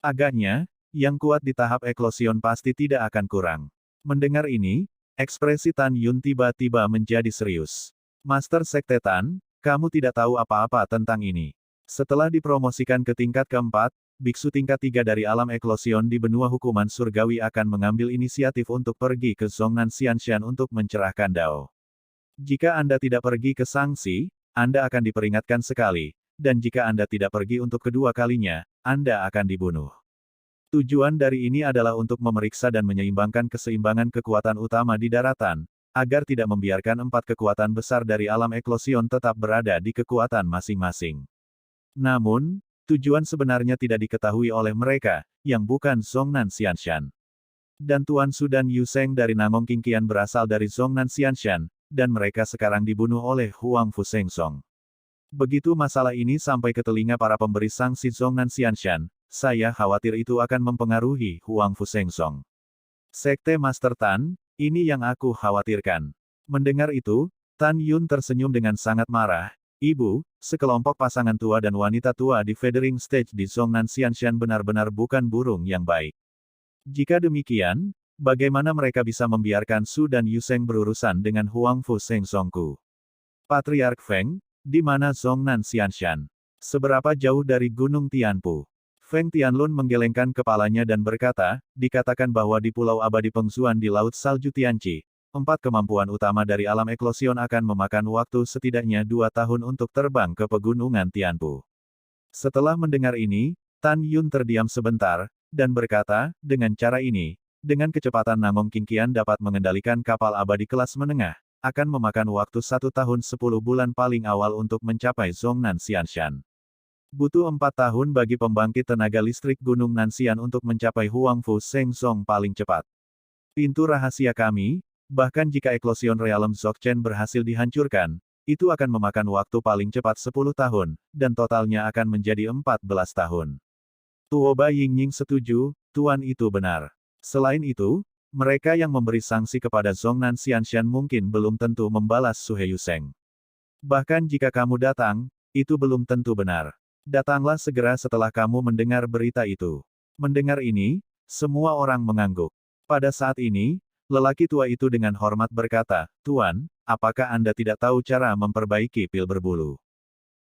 Speaker 2: Agaknya, yang kuat di tahap eklosion pasti tidak akan kurang. Mendengar ini, ekspresi Tan Yun tiba-tiba menjadi serius. Master Sekte Tan, kamu tidak tahu apa-apa tentang ini. Setelah dipromosikan ke tingkat keempat, biksu tingkat 3 dari alam eklosion di benua hukuman surgawi akan mengambil inisiatif untuk pergi ke Zhongnan Xianshan untuk mencerahkan Dao. Jika Anda tidak pergi ke Sangxi, Anda akan diperingatkan sekali, dan jika Anda tidak pergi untuk kedua kalinya, Anda akan dibunuh. Tujuan dari ini adalah untuk memeriksa dan menyeimbangkan keseimbangan kekuatan utama di daratan, agar tidak membiarkan 4 kekuatan besar dari alam eklosion tetap berada di kekuatan masing-masing. Namun, tujuan sebenarnya tidak diketahui oleh mereka, yang bukan Zhongnan Xianshan. Dan Tuan Su dan Yu Sheng dari Nangong Qingqian berasal dari Zhongnan Xianshan, dan mereka sekarang dibunuh oleh Huang Fu Shengsong. Begitu masalah ini sampai ke telinga para pemberi sanksi Zhongnan Xianshan, saya khawatir itu akan mempengaruhi Huang Fu Shengsong. Sekte Master Tan, ini yang aku khawatirkan. Mendengar itu, Tan Yun tersenyum dengan sangat marah. Ibu, sekelompok pasangan tua dan wanita tua di Feathering Stage di Zhongnan Xianshan benar-benar bukan burung yang baik. Jika demikian, bagaimana mereka bisa membiarkan Su dan Yu Sheng berurusan dengan Huang Fu Shengsongku? Patriark Feng, di mana Zhongnan Xianshan? Seberapa jauh dari Gunung Tianpu? Feng Tianlun menggelengkan kepalanya dan berkata, dikatakan bahwa di Pulau Abadi Pengzuan di Laut Salju Tianqi, 4 kemampuan utama dari alam eklosion akan memakan waktu setidaknya 2 tahun untuk terbang ke pegunungan Tianpu. Setelah mendengar ini, Tan Yun terdiam sebentar, dan berkata, dengan cara ini, dengan kecepatan Nangong Qingqian dapat mengendalikan kapal abadi kelas menengah, akan memakan waktu 1 tahun 10 bulan paling awal untuk mencapai Zhongnan Xianshan. Butuh 4 tahun bagi pembangkit tenaga listrik Gunung Nanxian untuk mencapai Huang Fu Shengsong paling cepat. Pintu rahasia kami, bahkan jika eklosion realem Dzogchen berhasil dihancurkan, itu akan memakan waktu paling cepat 10 tahun, dan totalnya akan menjadi 14 tahun. Tuoba Yingying setuju, Tuan itu benar. Selain itu, mereka yang memberi sanksi kepada Zhongnan Xianshan mungkin belum tentu membalas Su He Yu Sheng. Bahkan jika kamu datang, itu belum tentu benar. Datanglah segera setelah kamu mendengar berita itu. Mendengar ini, semua orang mengangguk. Pada saat ini, lelaki tua itu dengan hormat berkata, Tuan, apakah Anda tidak tahu cara memperbaiki pil berbulu?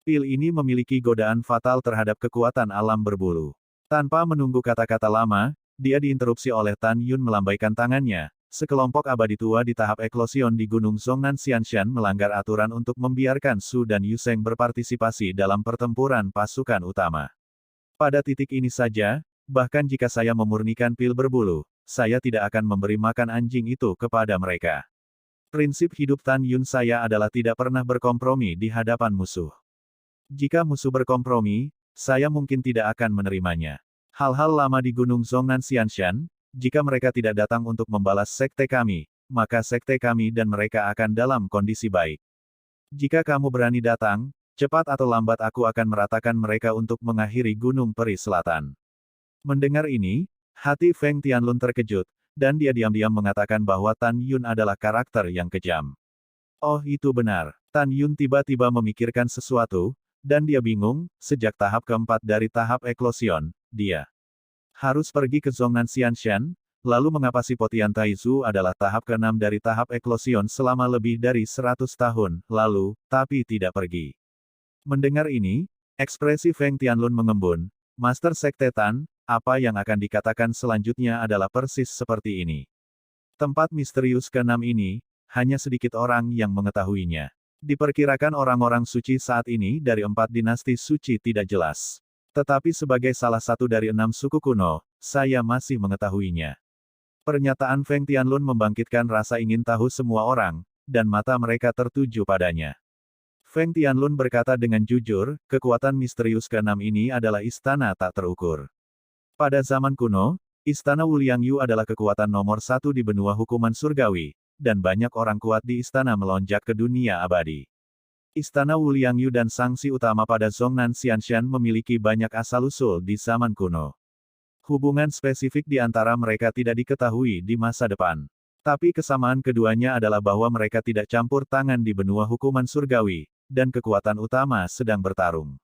Speaker 2: Pil ini memiliki godaan fatal terhadap kekuatan alam berbulu. Tanpa menunggu kata-kata lama, dia diinterupsi oleh Tan Yun melambaikan tangannya. Sekelompok abadi tua di tahap eklosion di Gunung Zhongnan Xianshan melanggar aturan untuk membiarkan Su dan Yu Sheng berpartisipasi dalam pertempuran pasukan utama. Pada titik ini saja, bahkan jika saya memurnikan pil berbulu, saya tidak akan memberi makan anjing itu kepada mereka. Prinsip hidup Tan Yun saya adalah tidak pernah berkompromi di hadapan musuh. Jika musuh berkompromi, saya mungkin tidak akan menerimanya. Hal-hal lama di Gunung Zhongnan Xianshan, jika mereka tidak datang untuk membalas sekte kami, maka sekte kami dan mereka akan dalam kondisi baik. Jika kamu berani datang, cepat atau lambat aku akan meratakan mereka untuk mengakhiri Gunung Peri Selatan. Mendengar ini, hati Feng Tianlun terkejut, dan dia diam-diam mengatakan bahwa Tan Yun adalah karakter yang kejam. Oh itu benar, Tan Yun tiba-tiba memikirkan sesuatu, dan dia bingung, sejak tahap keempat dari tahap eklosion, dia harus pergi ke Zhongnan Xianshan, lalu mengapa si Potian Taizu adalah tahap ke-6 dari tahap eklosion selama lebih dari 100 tahun, lalu, tapi tidak pergi. Mendengar ini, ekspresi Feng Tianlun mengembun, Master Sekte Tan, apa yang akan dikatakan selanjutnya adalah persis seperti ini. Tempat misterius ke-6 ini, hanya sedikit orang yang mengetahuinya. Diperkirakan orang-orang suci saat ini dari 4 dinasti suci tidak jelas. Tetapi sebagai salah satu dari 6 suku kuno, saya masih mengetahuinya. Pernyataan Feng Tianlun membangkitkan rasa ingin tahu semua orang, dan mata mereka tertuju padanya. Feng Tianlun berkata dengan jujur, kekuatan misterius ke-6 ini adalah istana tak terukur. Pada zaman kuno, Istana Wuliangyu adalah kekuatan nomor 1 di benua hukuman surgawi, dan banyak orang kuat di istana melonjak ke dunia abadi. Istana Wuliangyu dan sangsi utama pada Zhongnan Xianshan memiliki banyak asal-usul di zaman kuno. Hubungan spesifik di antara mereka tidak diketahui di masa depan. Tapi kesamaan keduanya adalah bahwa mereka tidak campur tangan di benua hukuman surgawi, dan kekuatan utama sedang bertarung.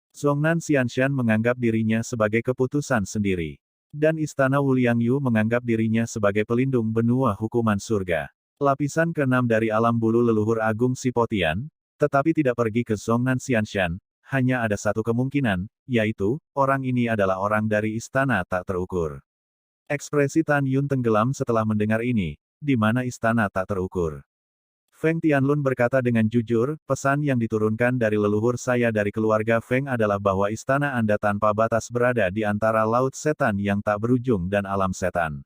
Speaker 2: Zhongnan Xianshan menganggap dirinya sebagai keputusan sendiri. Dan Istana Wuliangyu menganggap dirinya sebagai pelindung benua hukuman surga. Lapisan ke-6 dari alam bulu leluhur agung Sipotian, tetapi tidak pergi ke Zhongnan Xianshan, hanya ada satu kemungkinan, yaitu, orang ini adalah orang dari istana tak terukur. Ekspresi Tan Yun tenggelam setelah mendengar ini, di mana istana tak terukur. Feng Tianlun berkata dengan jujur, pesan yang diturunkan dari leluhur saya dari keluarga Feng adalah bahwa istana Anda tanpa batas berada di antara laut setan yang tak berujung dan alam setan.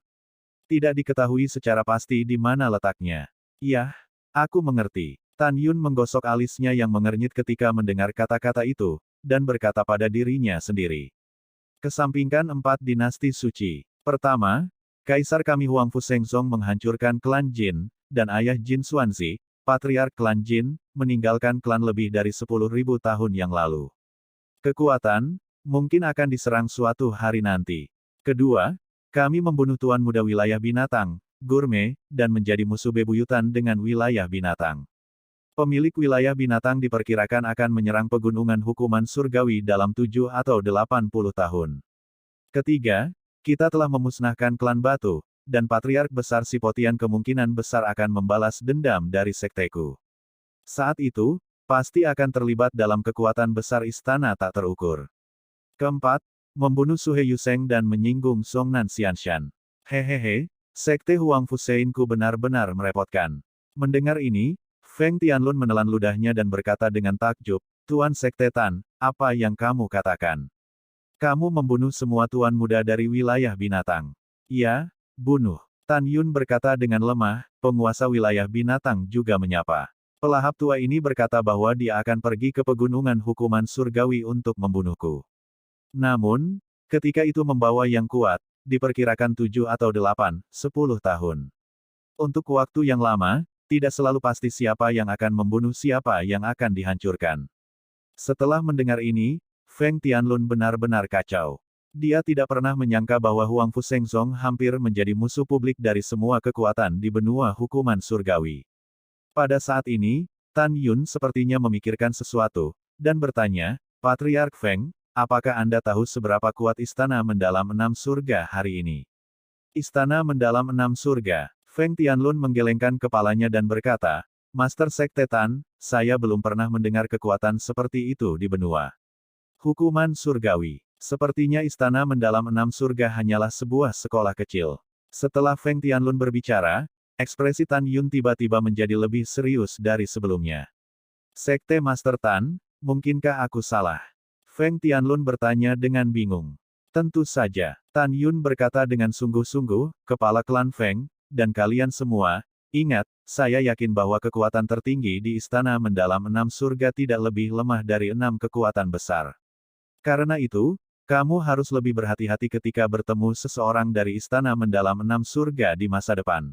Speaker 2: Tidak diketahui secara pasti di mana letaknya. Yah, aku mengerti. Tan Yun menggosok alisnya yang mengernyit ketika mendengar kata-kata itu, dan berkata pada dirinya sendiri. Kesampingkan 4 dinasti suci. Pertama, Kaisar kami Huangfu Shengzong menghancurkan klan Jin, dan ayah Jin Xuanzi, patriark klan Jin, meninggalkan klan lebih dari 10.000 tahun yang lalu. Kekuatan, mungkin akan diserang suatu hari nanti. Kedua, kami membunuh Tuan Muda Wilayah Binatang, Gourmet, dan menjadi musuh bebuyutan dengan wilayah binatang. Pemilik wilayah binatang diperkirakan akan menyerang pegunungan hukuman surgawi dalam 7 atau 80 tahun. Ketiga, kita telah memusnahkan klan Batu, dan Patriark Besar Sipotian kemungkinan besar akan membalas dendam dari sekteku. Saat itu, pasti akan terlibat dalam kekuatan besar istana tak terukur. Keempat, membunuh Suhe Yuseng dan menyinggung Zhongnan Xianshan. Hehehe, sekte Huangfu Sheinku benar-benar merepotkan. Mendengar ini, Feng Tianlun menelan ludahnya dan berkata dengan takjub, Tuan Sekte Tan, apa yang kamu katakan? Kamu membunuh semua tuan muda dari wilayah binatang. Ya, bunuh. Tan Yun berkata dengan lemah, penguasa wilayah binatang juga menyapa. Pelahap tua ini berkata bahwa dia akan pergi ke pegunungan hukuman surgawi untuk membunuhku. Namun, ketika itu membawa yang kuat, diperkirakan 7 atau 8, 10 tahun. Untuk waktu yang lama, tidak selalu pasti siapa yang akan membunuh siapa yang akan dihancurkan. Setelah mendengar ini, Feng Tianlun benar-benar kacau. Dia tidak pernah menyangka bahwa Huangfu Shengzong hampir menjadi musuh publik dari semua kekuatan di benua hukuman surgawi. Pada saat ini, Tan Yun sepertinya memikirkan sesuatu, dan bertanya, Patriark Feng, apakah Anda tahu seberapa kuat Istana Mendalam 6 Surga hari ini? Istana Mendalam 6 Surga. Feng Tianlun menggelengkan kepalanya dan berkata, Master Sekte Tan, saya belum pernah mendengar kekuatan seperti itu di benua hukuman surgawi. Sepertinya Istana Mendalam 6 Surga hanyalah sebuah sekolah kecil. Setelah Feng Tianlun berbicara, ekspresi Tan Yun tiba-tiba menjadi lebih serius dari sebelumnya. Sekte Master Tan, mungkinkah aku salah? Feng Tianlun bertanya dengan bingung. Tentu saja, Tan Yun berkata dengan sungguh-sungguh, kepala klan Feng, dan kalian semua, ingat, saya yakin bahwa kekuatan tertinggi di Istana Mendalam 6 Surga tidak lebih lemah dari 6 kekuatan besar. Karena itu, kamu harus lebih berhati-hati ketika bertemu seseorang dari Istana Mendalam 6 Surga di masa depan.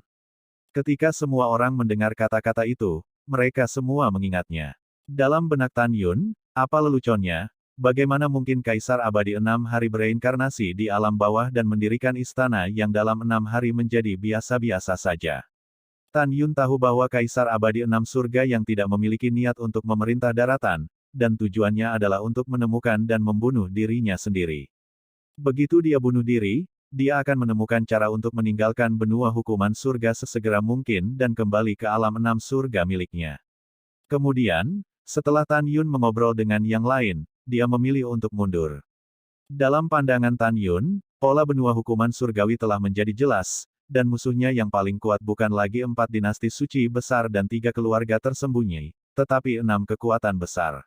Speaker 2: Ketika semua orang mendengar kata-kata itu, mereka semua mengingatnya. Dalam benak Tan Yun, apa leluconnya, bagaimana mungkin Kaisar Abadi 6 hari bereinkarnasi di alam bawah dan mendirikan istana yang dalam 6 hari menjadi biasa-biasa saja. Tan Yun tahu bahwa Kaisar Abadi 6 Surga yang tidak memiliki niat untuk memerintah daratan, dan tujuannya adalah untuk menemukan dan membunuh dirinya sendiri. Begitu dia bunuh diri, dia akan menemukan cara untuk meninggalkan benua hukuman surga sesegera mungkin dan kembali ke alam 6 surga miliknya. Kemudian, setelah Tan Yun mengobrol dengan yang lain, dia memilih untuk mundur. Dalam pandangan Tan Yun, pola benua hukuman surgawi telah menjadi jelas, dan musuhnya yang paling kuat bukan lagi 4 dinasti suci besar dan 3 keluarga tersembunyi, tetapi 6 kekuatan besar.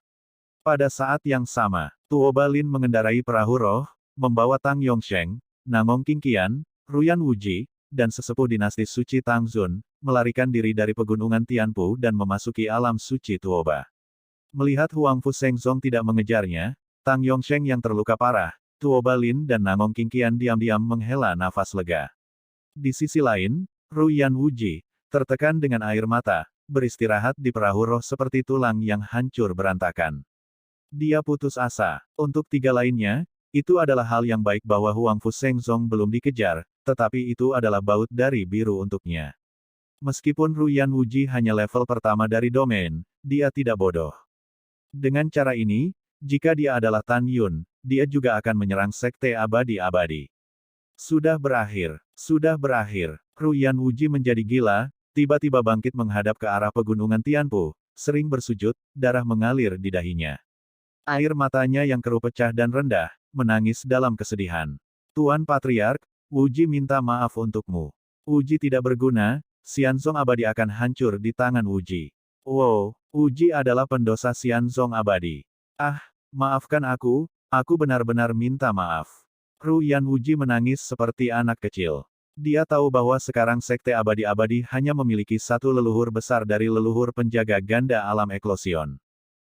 Speaker 2: Pada saat yang sama, Tuoba Lin mengendarai perahu roh, membawa Tang Yongsheng, Nangong Qingqian, Ruyan Wuji, dan sesepuh dinasti suci Tang Zun, melarikan diri dari pegunungan Tianpu dan memasuki alam suci Tuoba. Melihat Huang Fu Shengzong tidak mengejarnya, Tang Yongsheng yang terluka parah, Tuoba Lin dan Nangong Qingqian diam-diam menghela nafas lega. Di sisi lain, Ruyan Wuji, tertekan dengan air mata, beristirahat di perahu roh seperti tulang yang hancur berantakan. Dia putus asa. Untuk 3 lainnya, itu adalah hal yang baik bahwa Huang Fu Shengzong belum dikejar, tetapi itu adalah baut dari biru untuknya. Meskipun Ruyan Wuji hanya level pertama dari domain, dia tidak bodoh. Dengan cara ini, jika dia adalah Tan Yun, dia juga akan menyerang Sekte Abadi-Abadi. Sudah berakhir. Sudah berakhir. Ruyan Wuji menjadi gila, tiba-tiba bangkit menghadap ke arah pegunungan Tianpu, sering bersujud, darah mengalir di dahinya. Air matanya yang keruh pecah dan rendah, menangis dalam kesedihan. Tuan Patriark, Wuji minta maaf untukmu. Wuji tidak berguna, Xianzong Abadi akan hancur di tangan Wuji. Wow, Wuji adalah pendosa Xianzong Abadi. Ah, maafkan aku benar-benar minta maaf. Ruyan Wuji menangis seperti anak kecil. Dia tahu bahwa sekarang Sekte Abadi-Abadi hanya memiliki satu leluhur besar dari leluhur penjaga ganda alam eklosion.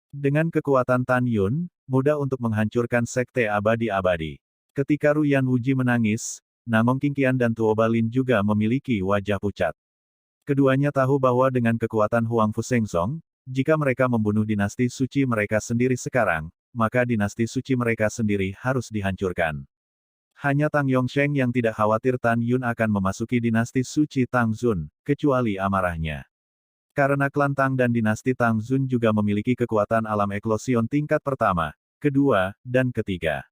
Speaker 2: Dengan kekuatan Tan Yun, mudah untuk menghancurkan Sekte Abadi-Abadi. Ketika Ruyan Wuji menangis, Nangong Qingqian dan Tuoba Lin juga memiliki wajah pucat. Keduanya tahu bahwa dengan kekuatan Huang Fu Shengzong, jika mereka membunuh dinasti suci mereka sendiri sekarang, maka dinasti suci mereka sendiri harus dihancurkan. Hanya Tang Yongsheng yang tidak khawatir Tan Yun akan memasuki dinasti suci Tang Zun, kecuali amarahnya. Karena klan Tang dan dinasti Tang Zun juga memiliki kekuatan alam eklosion tingkat pertama, kedua, dan ketiga.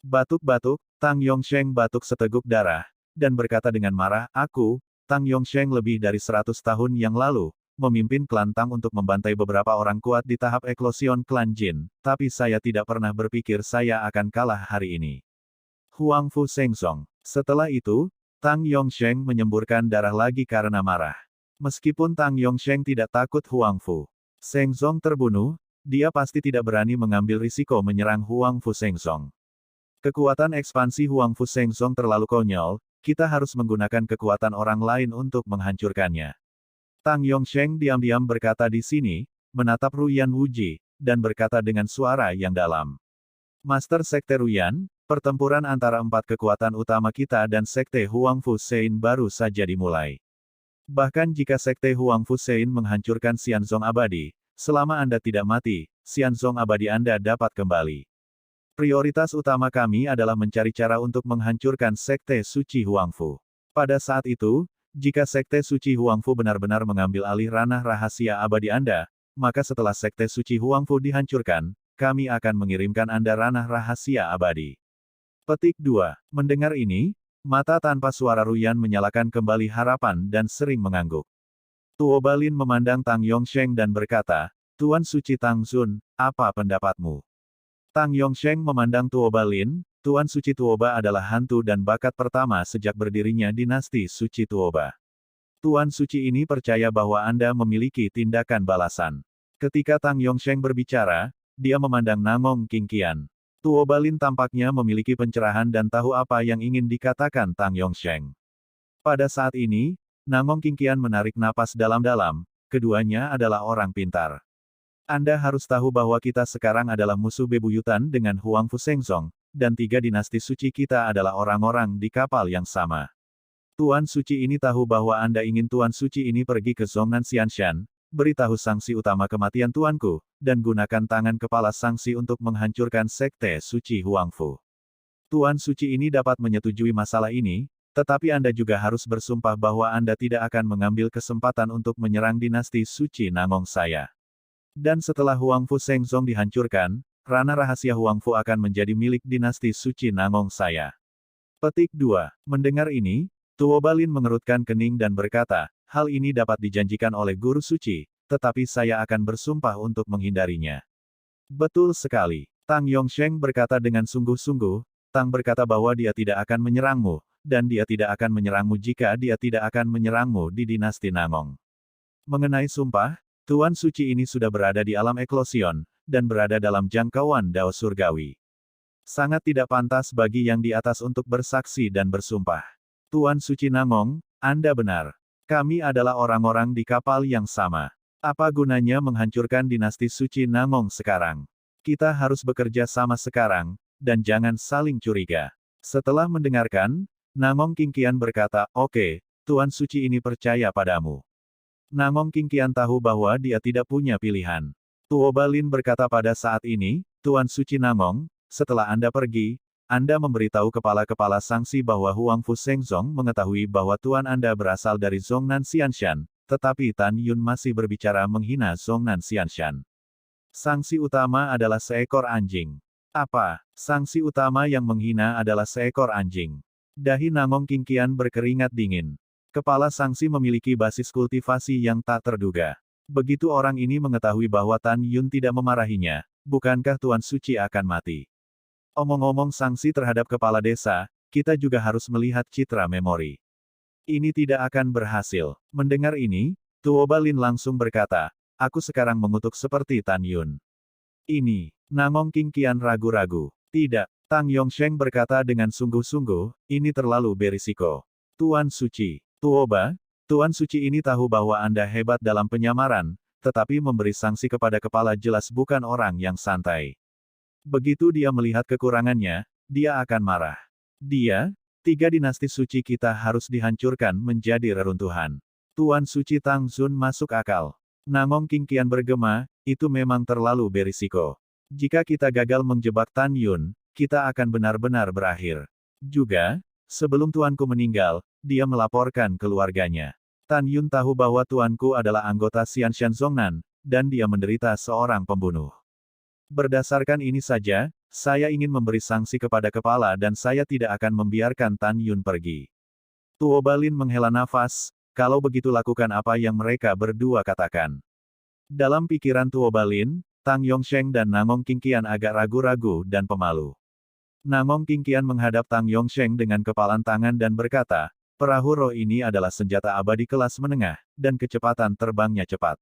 Speaker 2: Batuk-batuk, Tang Yongsheng batuk seteguk darah, dan berkata dengan marah, aku, Tang Yongsheng lebih dari 100 tahun yang lalu, memimpin klan Tang untuk membantai beberapa orang kuat di tahap eklosion klan Jin, tapi saya tidak pernah berpikir saya akan kalah hari ini. Huang Fu Shengzong. Setelah itu, Tang Yongsheng menyemburkan darah lagi karena marah. Meskipun Tang Yongsheng tidak takut Huang Fu Shengzong terbunuh, dia pasti tidak berani mengambil risiko menyerang Huang Fu Shengzong. Kekuatan ekspansi Huang Fu Shengzong terlalu konyol, kita harus menggunakan kekuatan orang lain untuk menghancurkannya. Tang Yongsheng diam-diam berkata di sini, menatap Ruyan Wuji, dan berkata dengan suara yang dalam. Master Sekte Ruyan, pertempuran antara 4 kekuatan utama kita dan Sekte Huang Fu Sein baru saja dimulai. Bahkan jika Sekte Huang Fu Sein menghancurkan Xianzong Abadi, selama Anda tidak mati, Xianzong Abadi Anda dapat kembali. Prioritas utama kami adalah mencari cara untuk menghancurkan Sekte Suci Huang Fu. Pada saat itu, jika Sekte Suci Huang Fu benar-benar mengambil alih ranah rahasia abadi Anda, maka setelah Sekte Suci Huang Fu dihancurkan, kami akan mengirimkan Anda ranah rahasia abadi. Petik 2. Mendengar ini, mata tanpa suara Ruyan menyalakan kembali harapan dan sering mengangguk. Tuoba Lin memandang Tang Yongsheng dan berkata, Tuan Suci Tang Zun, apa pendapatmu? Tang Yongsheng memandang Tuoba Lin, Tuan Suci Tuoba adalah hantu dan bakat pertama sejak berdirinya dinasti Suci Tuoba. Tuan Suci ini percaya bahwa Anda memiliki tindakan balasan. Ketika Tang Yongsheng berbicara, dia memandang Nangong Qingqian. Tuoba Lin tampaknya memiliki pencerahan dan tahu apa yang ingin dikatakan Tang Yongsheng. Pada saat ini, Nangong Qingqian menarik napas dalam-dalam, keduanya adalah orang pintar. Anda harus tahu bahwa kita sekarang adalah musuh bebuyutan dengan Huang Fu Shengzong, dan 3 dinasti suci kita adalah orang-orang di kapal yang sama. Tuan Suci ini tahu bahwa Anda ingin Tuan Suci ini pergi ke Zhongnan Xianshan, beritahu sanksi utama kematian tuanku, dan gunakan tangan kepala sanksi untuk menghancurkan Sekte Suci Huang Fu. Tuan Suci ini dapat menyetujui masalah ini, tetapi Anda juga harus bersumpah bahwa Anda tidak akan mengambil kesempatan untuk menyerang dinasti Suci Nangong saya. Dan setelah Huang Fu Shengzong dihancurkan, ranah rahasia Huang Fu akan menjadi milik dinasti Suci Nangong saya. Petik 2. Mendengar ini, Tuoba Lin mengerutkan kening dan berkata, hal ini dapat dijanjikan oleh Guru Suci, tetapi saya akan bersumpah untuk menghindarinya. Betul sekali. Tang Yongsheng berkata dengan sungguh-sungguh, Tang berkata bahwa dia tidak akan menyerangmu, dan dia tidak akan menyerangmu jika dia tidak akan menyerangmu di dinasti Nangong. Mengenai sumpah, Tuan Suci ini sudah berada di alam eklosion, dan berada dalam jangkauan Dao Surgawi. Sangat tidak pantas bagi yang di atas untuk bersaksi dan bersumpah. Tuan Suci Nangong, Anda benar. Kami adalah orang-orang di kapal yang sama. Apa gunanya menghancurkan dinasti Suci Nangong sekarang? Kita harus bekerja sama sekarang, dan jangan saling curiga. Setelah mendengarkan, Nangong Kingqian berkata, "Oke, Tuan Suci ini percaya padamu." Nangong Kingqian tahu bahwa dia tidak punya pilihan. Tuoba Lin berkata pada saat ini, "Tuan Suci Nangong, setelah Anda pergi, Anda memberitahu kepala-kepala sangsi bahwa Huang Fu Sengzong mengetahui bahwa Tuan Anda berasal dari Zhongnan Xianshan, tetapi Tan Yun masih berbicara menghina Zhongnan Xianshan. Sanksi utama adalah seekor anjing." "Apa? Sanksi utama yang menghina adalah seekor anjing?" Dahi Nangong Kingqian berkeringat dingin. Kepala sangsi memiliki basis kultivasi yang tak terduga. Begitu orang ini mengetahui bahwa Tan Yun tidak memarahinya, bukankah Tuan Suci akan mati? Omong-omong sanksi terhadap kepala desa, kita juga harus melihat citra memori. Ini tidak akan berhasil. Mendengar ini, Tuoba Lin langsung berkata, "Aku sekarang mengutuk seperti Tan Yun." "Ini," Nangong Kingqian ragu-ragu. "Tidak," Tang Yongsheng berkata dengan sungguh-sungguh, "ini terlalu berisiko. Tuan Suci, Tuoba, Tuan Suci ini tahu bahwa Anda hebat dalam penyamaran, tetapi memberi sanksi kepada kepala jelas bukan orang yang santai. Begitu dia melihat kekurangannya, dia akan marah. Dia, 3 dinasti suci kita harus dihancurkan menjadi reruntuhan." Tuan Suci Tang Zun masuk akal. Nangong Kingqian bergema, "Itu memang terlalu berisiko. Jika kita gagal menjebak Tan Yun, kita akan benar-benar berakhir. Juga, sebelum tuanku meninggal, dia melaporkan keluarganya. Tan Yun tahu bahwa tuanku adalah anggota Xianshan Zhongnan, dan dia menderita seorang pembunuh. Berdasarkan ini saja, saya ingin memberi sanksi kepada kepala dan saya tidak akan membiarkan Tan Yun pergi." Tuoba Lin menghela nafas, "Kalau begitu lakukan apa yang mereka berdua katakan." Dalam pikiran Tuoba Lin, Tang Yongsheng dan Nangong Kingqian agak ragu-ragu dan pemalu. Nangong Kingqian menghadap Tang Yongsheng dengan kepalan tangan dan berkata, "Perahu roh ini adalah senjata abadi kelas menengah, dan kecepatan terbangnya cepat.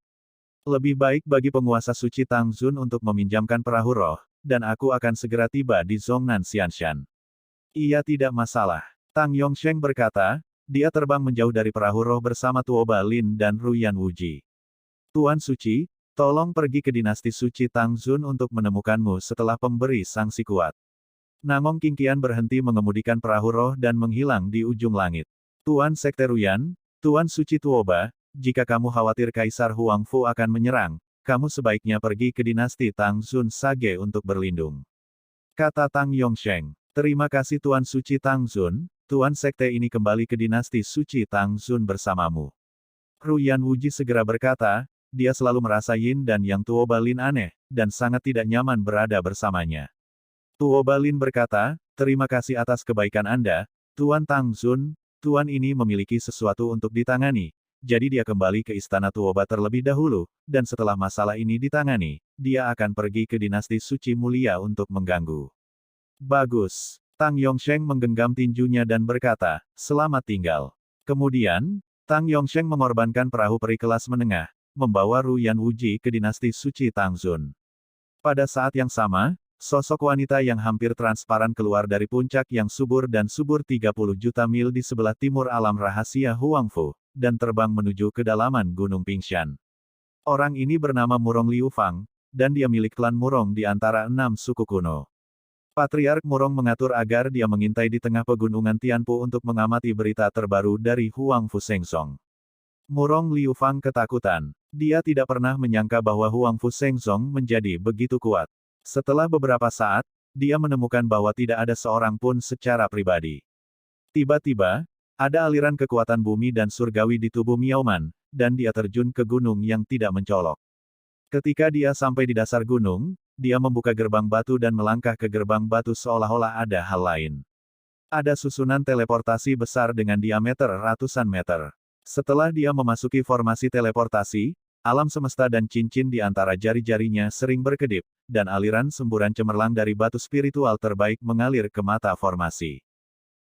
Speaker 2: Lebih baik bagi penguasa suci Tang Zun untuk meminjamkan perahu roh, dan aku akan segera tiba di Zhongnan Xianshan." "Iya, tidak masalah." Tang Yongsheng berkata, dia terbang menjauh dari perahu roh bersama Tuoba Lin dan Ruyan Wuji. "Tuan Suci, tolong pergi ke dinasti suci Tang Zun untuk menemukanmu setelah pemberi sanksi kuat." Nangong Kingqian berhenti mengemudikan perahu roh dan menghilang di ujung langit. "Tuan Sekte Ruyan, Tuan Suci Tuoba, jika kamu khawatir Kaisar Huang Fu akan menyerang, kamu sebaiknya pergi ke dinasti Tang Zun Sage untuk berlindung," kata Tang Yongsheng. "Terima kasih Tuan Suci Tang Zun, Tuan Sekte ini kembali ke dinasti suci Tang Zun bersamamu." Ruyan Wuji segera berkata, dia selalu merasa Yin dan Yang Tuoba Lin aneh, dan sangat tidak nyaman berada bersamanya. Tuoba Lin berkata, "Terima kasih atas kebaikan Anda, Tuan Tang Zun, Tuan ini memiliki sesuatu untuk ditangani." Jadi dia kembali ke istana Tuoba terlebih dahulu, dan setelah masalah ini ditangani, dia akan pergi ke dinasti suci mulia untuk mengganggu. "Bagus." Tang Yongsheng menggenggam tinjunya dan berkata, "Selamat tinggal." Kemudian, Tang Yongsheng mengorbankan perahu peri kelas menengah, membawa Ruyan Wuji ke dinasti suci Tang Zun. Pada saat yang sama, sosok wanita yang hampir transparan keluar dari puncak yang subur dan subur 30 juta mil di sebelah timur alam rahasia Huangfu, dan terbang menuju kedalaman Gunung Pingshan. Orang ini bernama Murong Liu Fang, dan dia milik klan Murong di antara 6 suku kuno. Patriark Murong mengatur agar dia mengintai di tengah pegunungan Tianpu untuk mengamati berita terbaru dari Huang Fu Sengzong. Murong Liu Fang ketakutan. Dia tidak pernah menyangka bahwa Huang Fu Sengzong menjadi begitu kuat. Setelah beberapa saat, dia menemukan bahwa tidak ada seorang pun secara pribadi. Tiba-tiba, ada aliran kekuatan bumi dan surgawi di tubuh Miaoman, dan dia terjun ke gunung yang tidak mencolok. Ketika dia sampai di dasar gunung, dia membuka gerbang batu dan melangkah ke gerbang batu seolah-olah ada hal lain. Ada susunan teleportasi besar dengan diameter ratusan meter. Setelah dia memasuki formasi teleportasi, alam semesta dan cincin di antara jari-jarinya sering berkedip, dan aliran semburan cemerlang dari batu spiritual terbaik mengalir ke mata formasi.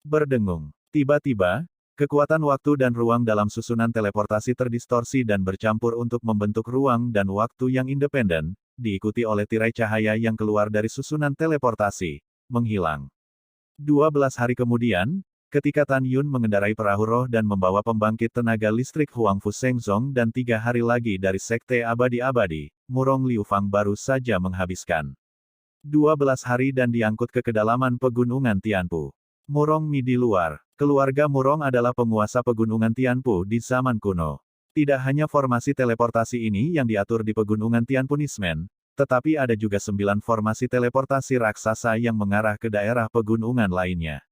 Speaker 2: Berdengung. Tiba-tiba, kekuatan waktu dan ruang dalam susunan teleportasi terdistorsi dan bercampur untuk membentuk ruang dan waktu yang independen, diikuti oleh tirai cahaya yang keluar dari susunan teleportasi, menghilang. 12 hari kemudian, ketika Tan Yun mengendarai perahu roh dan membawa pembangkit tenaga listrik Huangfu Shengzong dan 3 hari lagi dari Sekte Abadi-Abadi, Murong Liu Fang baru saja menghabiskan 12 hari dan diangkut ke kedalaman pegunungan Tianpu. Murong Mi di luar. Keluarga Murong adalah penguasa pegunungan Tianpu di zaman kuno. Tidak hanya formasi teleportasi ini yang diatur di pegunungan Tianpunismen, tetapi ada juga 9 formasi teleportasi raksasa yang mengarah ke daerah pegunungan lainnya.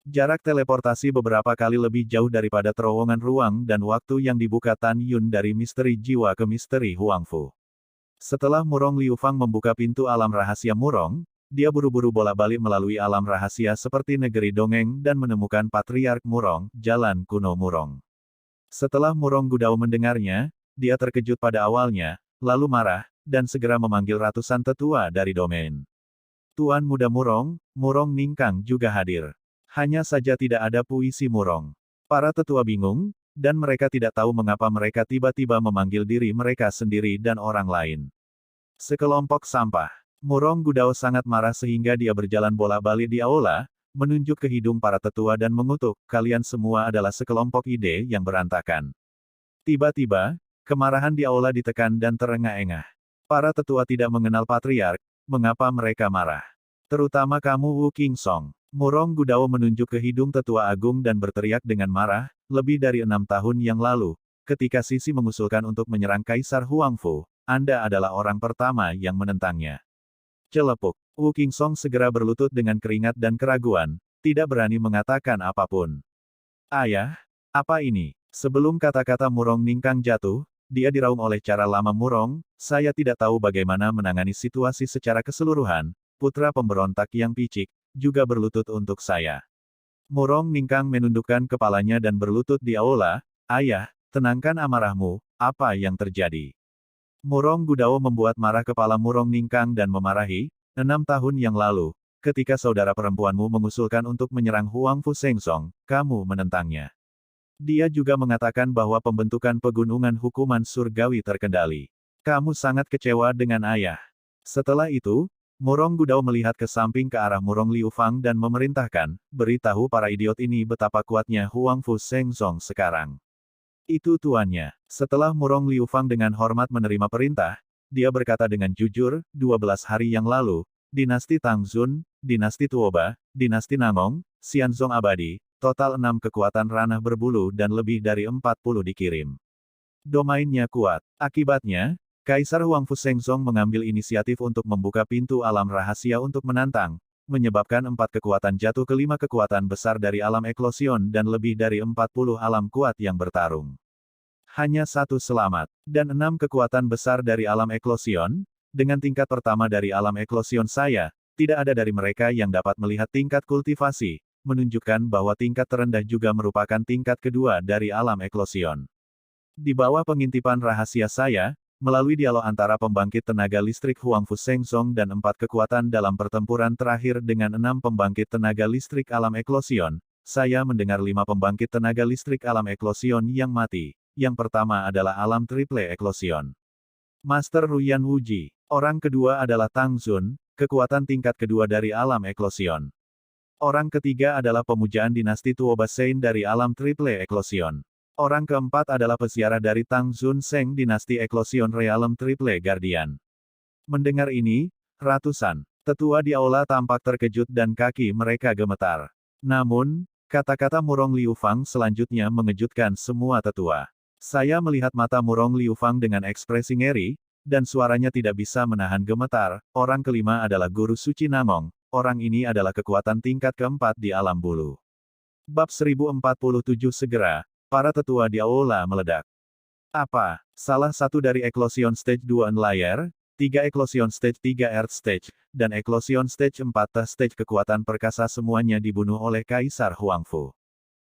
Speaker 2: Jarak teleportasi beberapa kali lebih jauh daripada terowongan ruang dan waktu yang dibuka Tan Yun dari misteri jiwa ke misteri Huangfu. Setelah Murong Liu Fang membuka pintu alam rahasia Murong, dia buru-buru bolak-balik melalui alam rahasia seperti negeri dongeng dan menemukan Patriark Murong, Jalan Kuno Murong. Setelah Murong Gudao mendengarnya, dia terkejut pada awalnya, lalu marah, dan segera memanggil ratusan tetua dari domain. Tuan Muda Murong, Murong Ningkang juga hadir. Hanya saja tidak ada puisi Murong. Para tetua bingung, dan mereka tidak tahu mengapa mereka tiba-tiba memanggil diri mereka sendiri dan orang lain. Sekelompok sampah. Murong Gudao sangat marah sehingga dia berjalan bolak-balik di aula, menunjuk ke hidung para tetua dan mengutuk, kalian semua adalah sekelompok ide yang berantakan. Tiba-tiba, kemarahan di aula ditekan dan terengah-engah. Para tetua tidak mengenal Patriark, mengapa mereka marah? Terutama kamu Wu Qingsong. Murong Gudao menunjuk ke hidung tetua agung dan berteriak dengan marah, lebih dari 6 tahun yang lalu, ketika Sisi mengusulkan untuk menyerang Kaisar Huangfu, Anda adalah orang pertama yang menentangnya. Celepuk. Wu Qingsong segera berlutut dengan keringat dan keraguan, tidak berani mengatakan apapun. Ayah, apa ini? Sebelum kata-kata Murong Ningkang jatuh, dia diraung oleh cara lama Murong, saya tidak tahu bagaimana menangani situasi secara keseluruhan, putra pemberontak yang picik, juga berlutut untuk saya. Murong Ningkang menundukkan kepalanya dan berlutut di aula, ayah, tenangkan amarahmu, apa yang terjadi? Murong Gudao membuat marah kepala Murong Ningkang dan memarahi, 6 tahun yang lalu, ketika saudara perempuanmu mengusulkan untuk menyerang Huangfu Shengzong, kamu menentangnya. Dia juga mengatakan bahwa pembentukan pegunungan hukuman surgawi terkendali. Kamu sangat kecewa dengan ayah. Setelah itu, Murong Gudao melihat ke samping ke arah Murong Liu Fang dan memerintahkan, beritahu para idiot ini betapa kuatnya Huangfu Shengzong sekarang. Itu tuannya. Setelah Murong Liu Fang dengan hormat menerima perintah, dia berkata dengan jujur, 12 hari yang lalu, dinasti Tangzun, dinasti Tuoba, dinasti Nangong, Xianzong Abadi, total 6 kekuatan ranah berbulu dan lebih dari 40 dikirim. Domainnya kuat. Akibatnya, Kaisar Huangfu Shengzong mengambil inisiatif untuk membuka pintu alam rahasia untuk menantang, menyebabkan 4 kekuatan jatuh ke 5 kekuatan besar dari alam eklosion dan lebih dari 40 alam kuat yang bertarung. Hanya 1 selamat, dan 6 kekuatan besar dari alam eklosion, dengan tingkat pertama dari alam eklosion saya, tidak ada dari mereka yang dapat melihat tingkat kultivasi, menunjukkan bahwa tingkat terendah juga merupakan tingkat kedua dari alam eklosion. Di bawah pengintipan rahasia saya, melalui dialog antara pembangkit tenaga listrik Huangfu Shengzong dan 4 kekuatan dalam pertempuran terakhir dengan 6 pembangkit tenaga listrik alam eklosion, saya mendengar 5 pembangkit tenaga listrik alam eklosion yang mati. Yang pertama adalah alam triple eklosion. Master Ruyan Wuji. Orang kedua adalah Tang Zun, kekuatan tingkat kedua dari alam eklosion. Orang ketiga adalah pemujaan dinasti Tuoba Sein dari alam triple eklosion. Orang keempat adalah peziarah dari Tang Zun Seng dinasti eklosion realem triple guardian. Mendengar ini, ratusan tetua di aula tampak terkejut dan kaki mereka gemetar. Namun, kata-kata Murong Liu Fang selanjutnya mengejutkan semua tetua. Saya melihat mata Murong Liu Fang dengan ekspresi ngeri, dan suaranya tidak bisa menahan gemetar. Orang kelima adalah Guru Suci Namong. Orang ini adalah kekuatan tingkat keempat di alam bulu. Bab 1047 segera. Para tetua di aula meledak. Apa? Salah satu dari Eclosion Stage 2 Enlayer, 3 Eclosion Stage 3 Earth Stage, dan Eclosion Stage 4 Stage kekuatan perkasa semuanya dibunuh oleh Kaisar Huangfu.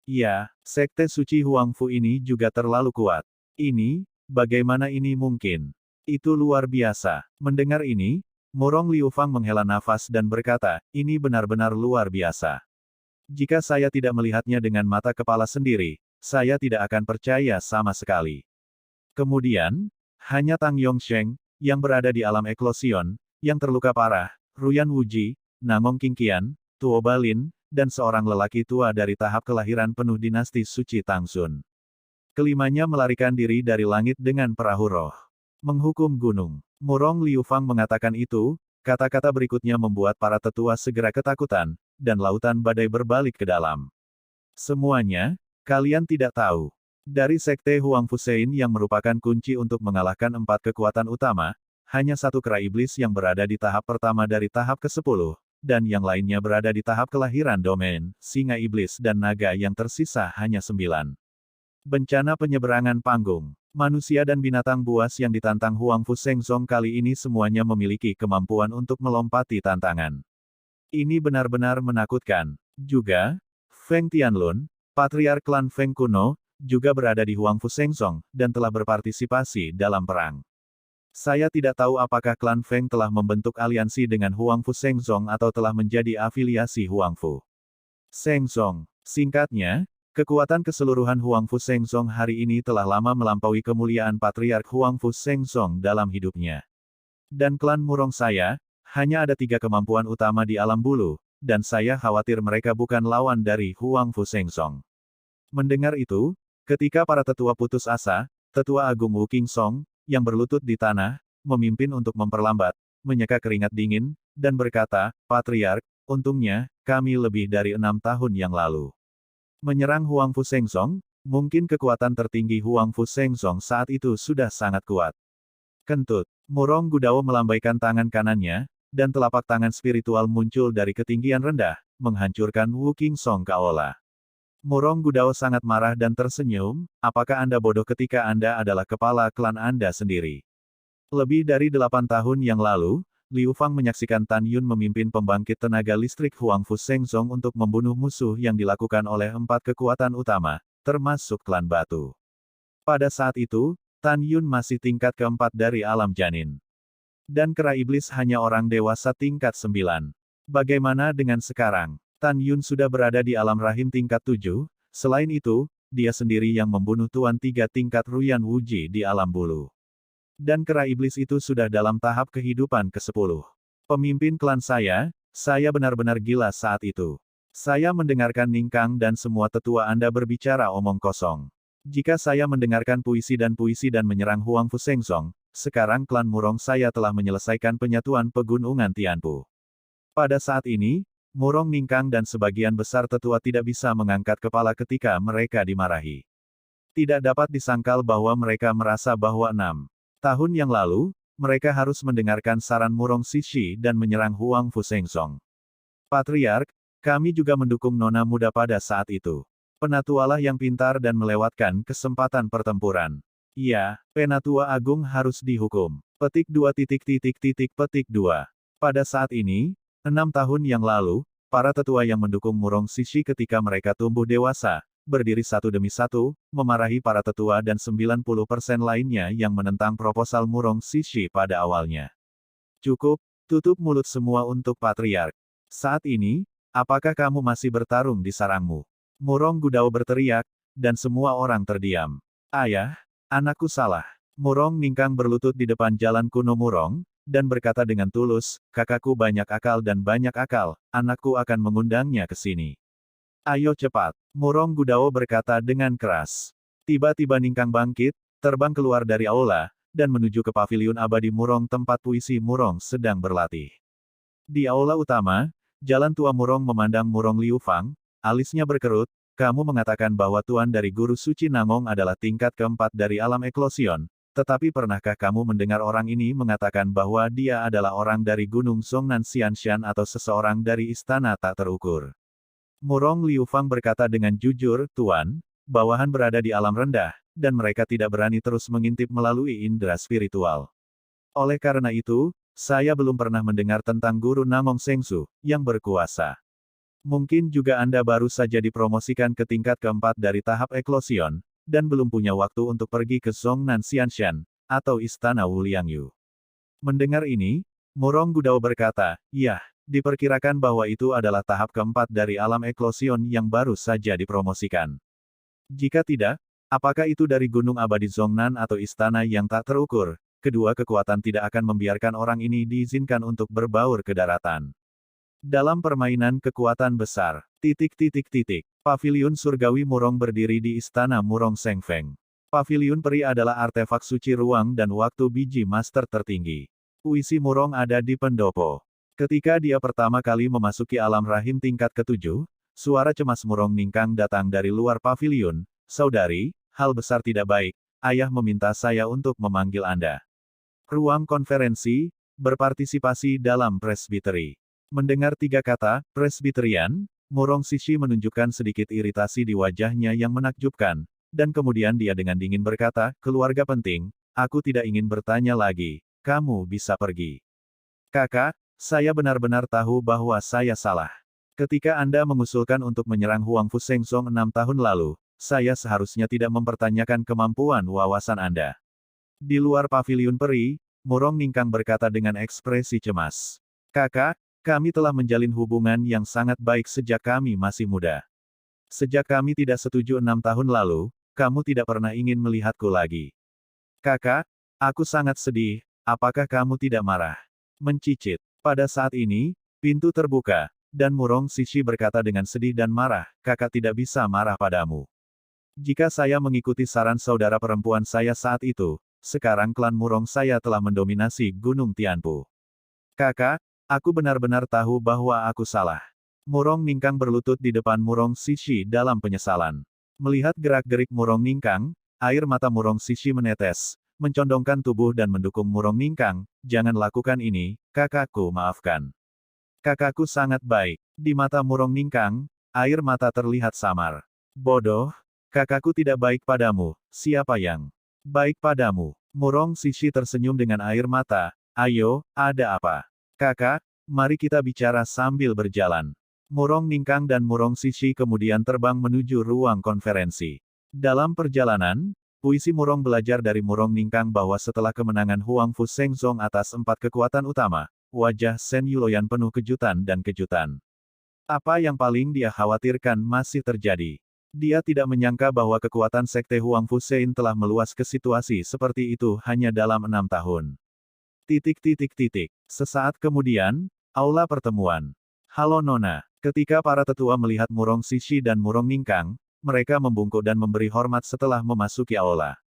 Speaker 2: Ya, Sekte Suci Huangfu ini juga terlalu kuat. Ini, bagaimana ini mungkin? Itu luar biasa. Mendengar ini, Murong Liu Fang menghela nafas dan berkata, ini benar-benar luar biasa. Jika saya tidak melihatnya dengan mata kepala sendiri, saya tidak akan percaya sama sekali. Kemudian, hanya Tang Yongsheng, yang berada di alam eklosion, yang terluka parah, Ruyan Wuji, Nangong Qingqian, Tuo Balin, dan seorang lelaki tua dari tahap kelahiran penuh dinasti suci Tangsun. Kelimanya melarikan diri dari langit dengan perahu roh. Menghukum gunung. Murong Liu Fang mengatakan itu, kata-kata berikutnya membuat para tetua segera ketakutan, dan lautan badai berbalik ke dalam. Semuanya, kalian tidak tahu. Dari sekte Huang Fusein yang merupakan kunci untuk mengalahkan 4 kekuatan utama, hanya satu kera iblis yang berada di tahap pertama dari tahap ke-10, dan yang lainnya berada di tahap kelahiran domain, singa iblis dan naga yang tersisa hanya 9. Bencana penyeberangan panggung. Manusia dan binatang buas yang ditantang Huang Fuseng Zong kali ini semuanya memiliki kemampuan untuk melompati tantangan. Ini benar-benar menakutkan. Juga, Feng Tianlun, patriark klan Feng kuno, juga berada di Huang Fuseng Zong, dan telah berpartisipasi dalam perang. Saya tidak tahu apakah klan Feng telah membentuk aliansi dengan Huang Fuseng Zong atau telah menjadi afiliasi Huang Fu Seng Zong. Singkatnya, kekuatan keseluruhan Huang Fuseng Zong hari ini telah lama melampaui kemuliaan patriark Huang Fuseng Zong dalam hidupnya. Dan klan Murong saya, hanya ada 3 kemampuan utama di alam bulu, dan saya khawatir mereka bukan lawan dari Huang Fuseng Zong. Mendengar itu, ketika para tetua putus asa, Tetua Agung Wu King Song, yang berlutut di tanah, memimpin untuk memperlambat, menyeka keringat dingin, dan berkata, Patriark, untungnya, kami lebih dari 6 tahun yang lalu menyerang Huang Fuseng Zong, mungkin kekuatan tertinggi Huang Fuseng Zong saat itu sudah sangat kuat. Kentut, Murong Gudao melambaikan tangan kanannya, dan telapak tangan spiritual muncul dari ketinggian rendah, menghancurkan Wu King Song ke aula. Murong Gudao sangat marah dan tersenyum, apakah Anda bodoh ketika Anda adalah kepala klan Anda sendiri? Lebih dari 8 tahun yang lalu, Liu Fang menyaksikan Tan Yun memimpin pembangkit tenaga listrik Huang Fuseng Zong untuk membunuh musuh yang dilakukan oleh 4 kekuatan utama, termasuk klan batu. Pada saat itu, Tan Yun masih tingkat keempat dari alam janin. Dan kera iblis hanya orang dewasa tingkat 9. Bagaimana dengan sekarang? Tan Yun sudah berada di alam rahim tingkat 7, selain itu, dia sendiri yang membunuh Tuan 3 tingkat Ruyan Wuji di alam bulu. Dan kera iblis itu sudah dalam tahap kehidupan ke-10. Pemimpin klan saya benar-benar gila saat itu. Saya mendengarkan Ning Kang dan semua tetua Anda berbicara omong kosong. Jika saya mendengarkan puisi dan menyerang Huang Fuseng Zong, sekarang klan Murong saya telah menyelesaikan penyatuan pegunungan Tianpu. Pada saat ini, Murong Ningkang dan sebagian besar tetua tidak bisa mengangkat kepala ketika mereka dimarahi. Tidak dapat disangkal bahwa mereka merasa bahwa 6 tahun yang lalu, mereka harus mendengarkan saran Murong Sishi dan menyerang Huang Fuseng Zong. Patriark, kami juga mendukung nona muda pada saat itu. Penatualah yang pintar dan melewatkan kesempatan pertempuran. Iya, Penatua Agung harus dihukum. Petik 2. Petik 2. Pada saat ini, 6 tahun yang lalu, para tetua yang mendukung Murong Sishi ketika mereka tumbuh dewasa, berdiri satu demi satu, memarahi para tetua dan 90% lainnya yang menentang proposal Murong Sishi pada awalnya. Cukup, tutup mulut semua untuk Patriark. Saat ini, apakah kamu masih bertarung di sarangmu? Murong Gudao berteriak, dan semua orang terdiam. Ayah, anakku salah. Murong Ningkang berlutut di depan jalan kuno Murong, dan berkata dengan tulus, kakakku banyak akal dan banyak akal, anakku akan mengundangnya ke sini. Ayo cepat, Murong Gudao berkata dengan keras. Tiba-tiba Ningkang bangkit, terbang keluar dari aula, dan menuju ke paviliun abadi Murong tempat puisi Murong sedang berlatih. Di aula utama, jalan tua Murong memandang Murong Liu Fang, alisnya berkerut, kamu mengatakan bahwa Tuan dari Guru Suci Nangong adalah tingkat keempat dari alam eklosion. Tetapi pernahkah kamu mendengar orang ini mengatakan bahwa dia adalah orang dari Gunung Zhongnan Xianshan atau seseorang dari istana tak terukur? Murong Liu Fang berkata dengan jujur, Tuan, bawahan berada di alam rendah, dan mereka tidak berani terus mengintip melalui indera spiritual. Oleh karena itu, saya belum pernah mendengar tentang Guru Namong Sengsu, yang berkuasa. Mungkin juga Anda baru saja dipromosikan ke tingkat keempat dari tahap eklosion, dan belum punya waktu untuk pergi ke Zhongnan Xianshan, atau Istana Wuliangyu. Mendengar ini, Murong Gudao berkata, "Yah, diperkirakan bahwa itu adalah tahap keempat dari alam eklosion yang baru saja dipromosikan. Jika tidak, apakah itu dari Gunung Abadi Zhongnan atau istana yang tak terukur? Kedua kekuatan tidak akan membiarkan orang ini diizinkan untuk berbaur ke daratan." Dalam permainan kekuatan besar, Paviliun surgawi Murong berdiri di Istana Murong Sengfeng. Paviliun peri adalah artefak suci ruang dan waktu biji master tertinggi. Puisi Murong ada di pendopo. Ketika dia pertama kali memasuki alam rahim tingkat ketujuh, suara cemas Murong Ningkang datang dari luar paviliun. "Saudari, hal besar tidak baik, ayah meminta saya untuk memanggil Anda." Ruang konferensi, berpartisipasi dalam presbiteri. Mendengar tiga kata, presbiterian, Murong Sishi menunjukkan sedikit iritasi di wajahnya yang menakjubkan, dan kemudian dia dengan dingin berkata, "Keluarga penting, aku tidak ingin bertanya lagi, kamu bisa pergi." "Kakak, saya benar-benar tahu bahwa saya salah. Ketika Anda mengusulkan untuk menyerang Huangfu Shengzong 6 tahun lalu, saya seharusnya tidak mempertanyakan kemampuan wawasan Anda." Di luar paviliun peri, Murong Ningkang berkata dengan ekspresi cemas, "Kakak, kami telah menjalin hubungan yang sangat baik sejak kami masih muda. Sejak kami tidak setuju 6 tahun lalu, kamu tidak pernah ingin melihatku lagi. Kakak, aku sangat sedih, apakah kamu tidak marah?" Mencicit. Pada saat ini, pintu terbuka, dan Murong Sishi berkata dengan sedih dan marah, "Kakak tidak bisa marah padamu. Jika saya mengikuti saran saudara perempuan saya saat itu, sekarang klan Murong saya telah mendominasi Gunung Tianpu. Kakak, aku benar-benar tahu bahwa aku salah." Murong Ningkang berlutut di depan Murong Sishi dalam penyesalan. Melihat gerak-gerik Murong Ningkang, air mata Murong Sishi menetes, mencondongkan tubuh dan mendukung Murong Ningkang, "Jangan lakukan ini, kakakku, maafkan. Kakakku sangat baik." Di mata Murong Ningkang, air mata terlihat samar. "Bodoh, kakakku tidak baik padamu, siapa yang baik padamu?" Murong Sishi tersenyum dengan air mata, "Ayo, ada apa? Kakak, mari kita bicara sambil berjalan." Murong Ningkang dan Murong Sishi kemudian terbang menuju ruang konferensi. Dalam perjalanan, puisi Murong belajar dari Murong Ningkang bahwa setelah kemenangan Huangfu Shengzong atas 4 kekuatan utama, wajah Shen Yuloyan penuh kejutan dan kejutan. Apa yang paling dia khawatirkan masih terjadi. Dia tidak menyangka bahwa kekuatan sekte Huangfu Shein telah meluas ke situasi seperti itu hanya dalam 6 tahun. Sesaat kemudian, aula pertemuan. "Halo Nona." Ketika para tetua melihat Murong Sishi dan Murong Ningkang, mereka membungkuk dan memberi hormat setelah memasuki aula.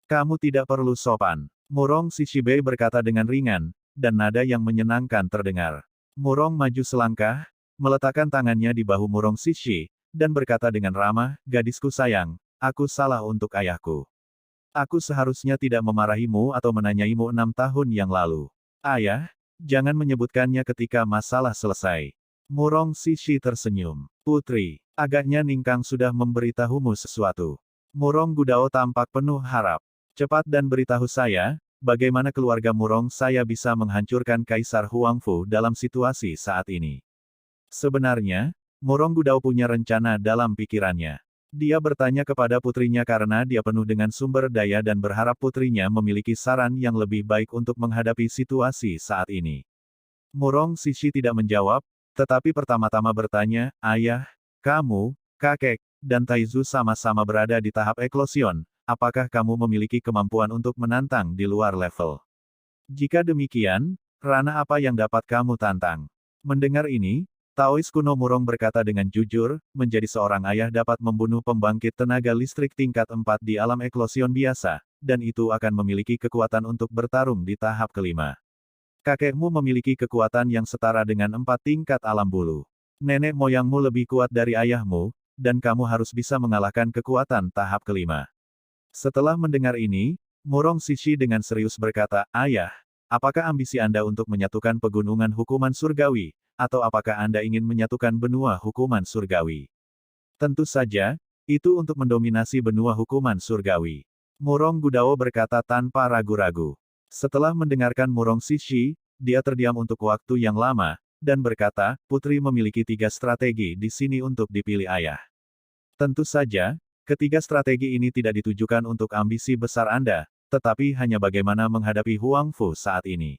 Speaker 2: "Kamu tidak perlu sopan." Murong Sishi Bei berkata dengan ringan, dan nada yang menyenangkan terdengar. Murong maju selangkah, meletakkan tangannya di bahu Murong Sishi, dan berkata dengan ramah, "Gadisku sayang, aku salah untuk ayahku. Aku seharusnya tidak memarahimu atau menanyaimu 6 tahun yang lalu. Ayah, jangan menyebutkannya ketika masalah selesai." Murong Sishi tersenyum. "Putri, agaknya Ningkang sudah memberitahumu sesuatu." Murong Gudao tampak penuh harap. "Cepat dan beritahu saya, bagaimana keluarga Murong saya bisa menghancurkan Kaisar Huangfu dalam situasi saat ini." Sebenarnya, Murong Gudao punya rencana dalam pikirannya. Dia bertanya kepada putrinya karena dia penuh dengan sumber daya dan berharap putrinya memiliki saran yang lebih baik untuk menghadapi situasi saat ini. Murong Sishi tidak menjawab, tetapi pertama-tama bertanya, "Ayah, kamu, kakek, dan Taizu sama-sama berada di tahap eklosion, apakah kamu memiliki kemampuan untuk menantang di luar level? Jika demikian, ranah apa yang dapat kamu tantang?" Mendengar ini, Taois kuno Murong berkata dengan jujur, menjadi seorang ayah dapat membunuh pembangkit tenaga listrik tingkat 4 di alam eklosion biasa, dan itu akan memiliki kekuatan untuk bertarung di tahap kelima. Kakekmu memiliki kekuatan yang setara dengan 4 tingkat alam bulu. Nenek moyangmu lebih kuat dari ayahmu, dan kamu harus bisa mengalahkan kekuatan tahap kelima. Setelah mendengar ini, Murong Sishi dengan serius berkata, "Ayah, apakah ambisi Anda untuk menyatukan pegunungan hukuman surgawi, atau apakah Anda ingin menyatukan benua hukuman surgawi?" "Tentu saja, itu untuk mendominasi benua hukuman surgawi." Murong Gudao berkata tanpa ragu-ragu. Setelah mendengarkan Murong Sishi, dia terdiam untuk waktu yang lama, dan berkata, "Putri memiliki 3 strategi di sini untuk dipilih ayah. Tentu saja, Ketiga strategi ini tidak ditujukan untuk ambisi besar Anda, tetapi hanya bagaimana menghadapi Huang Fu saat ini.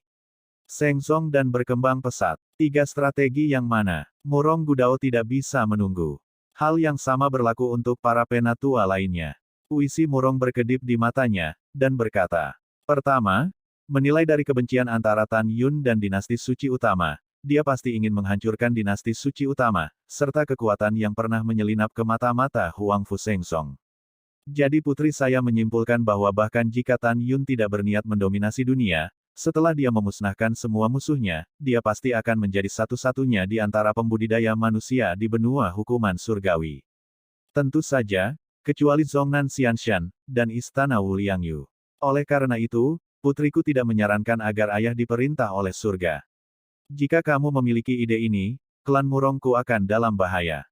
Speaker 2: Seng Song dan berkembang pesat. Tiga strategi yang mana? Murong Gudao tidak bisa menunggu. Hal yang sama berlaku untuk para penatua lainnya. Puisi Murong berkedip di matanya, dan berkata, pertama, menilai dari kebencian antara Tan Yun dan dinasti suci utama, dia pasti ingin menghancurkan dinasti suci utama, serta kekuatan yang pernah menyelinap ke mata-mata Huang Fu Seng Song. Jadi putri saya menyimpulkan bahwa bahkan jika Tan Yun tidak berniat mendominasi dunia, setelah dia memusnahkan semua musuhnya, dia pasti akan menjadi satu-satunya di antara pembudidaya manusia di benua hukuman surgawi. Tentu saja, kecuali Zhongnan Xianshan, dan Istana Wuliangyu. Oleh karena itu, putriku tidak menyarankan agar ayah diperintah oleh surga. Jika kamu memiliki ide ini, klan Murongku akan dalam bahaya.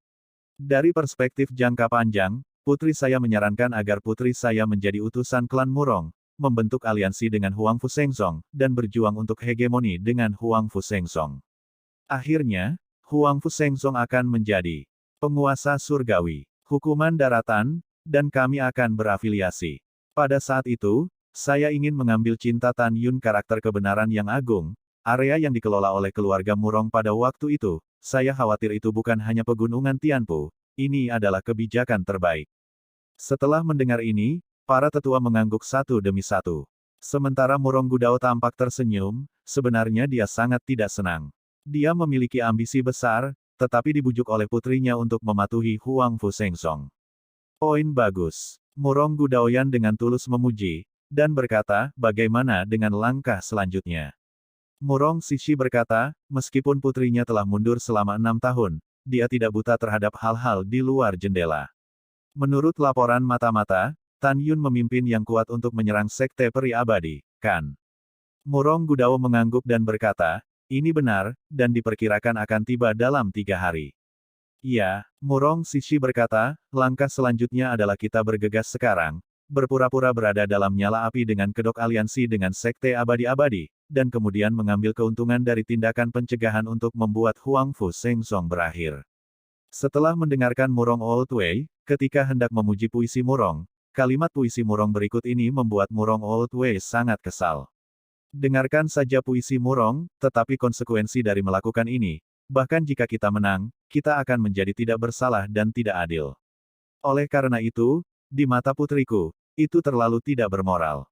Speaker 2: Dari perspektif jangka panjang, putri saya menyarankan agar putri saya menjadi utusan klan Murong, membentuk aliansi dengan Huang Fu Seng Song, dan berjuang untuk hegemoni dengan Huang Fu Seng Song. Akhirnya, Huang Fu Seng Song akan menjadi penguasa surgawi, hukuman daratan, dan kami akan berafiliasi. Pada saat itu, saya ingin mengambil cinta Tan Yun karakter kebenaran yang agung, area yang dikelola oleh keluarga Murong pada waktu itu, saya khawatir itu bukan hanya pegunungan Tianpu, ini adalah kebijakan terbaik. Setelah mendengar ini, para tetua mengangguk satu demi satu. Sementara Murong Gudao tampak tersenyum, sebenarnya dia sangat tidak senang. Dia memiliki ambisi besar, tetapi dibujuk oleh putrinya untuk mematuhi Huang Fu Seng Song. Poin bagus. Murong Gudaoyan dengan tulus memuji, dan berkata, bagaimana dengan langkah selanjutnya? Murong Sishi berkata, meskipun putrinya telah mundur selama 6 tahun, dia tidak buta terhadap hal-hal di luar jendela. Menurut laporan mata-mata, Tan Yun memimpin yang kuat untuk menyerang Sekte Peri Abadi, kan? Murong Gudao mengangguk dan berkata, ini benar, dan diperkirakan akan tiba dalam 3 hari. Ya, Murong Sishi berkata, langkah selanjutnya adalah kita bergegas sekarang, berpura-pura berada dalam nyala api dengan kedok aliansi dengan Sekte Abadi-Abadi, dan kemudian mengambil keuntungan dari tindakan pencegahan untuk membuat Huang Fu Seng Song berakhir. Setelah mendengarkan Murong Old Wei, ketika hendak memuji puisi Murong, kalimat puisi Murong berikut ini membuat Murong Old Wei sangat kesal. Dengarkan saja puisi Murong, tetapi konsekuensi dari melakukan ini, bahkan jika kita menang, kita akan menjadi tidak bersalah dan tidak adil. Oleh karena itu, di mata putriku, itu terlalu tidak bermoral.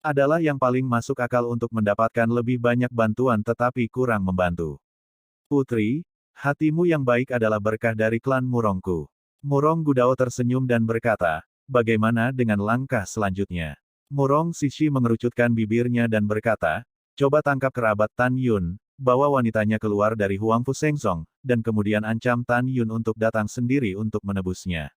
Speaker 2: Adalah yang paling masuk akal untuk mendapatkan lebih banyak bantuan tetapi kurang membantu. Putri, hatimu yang baik adalah berkah dari klan Murongku. Murong Gudao tersenyum dan berkata, bagaimana dengan langkah selanjutnya? Murong Sishi mengerucutkan bibirnya dan berkata, coba tangkap kerabat Tan Yun, bawa wanitanya keluar dari Huang Fu Seng Song, dan kemudian ancam Tan Yun untuk datang sendiri untuk menebusnya.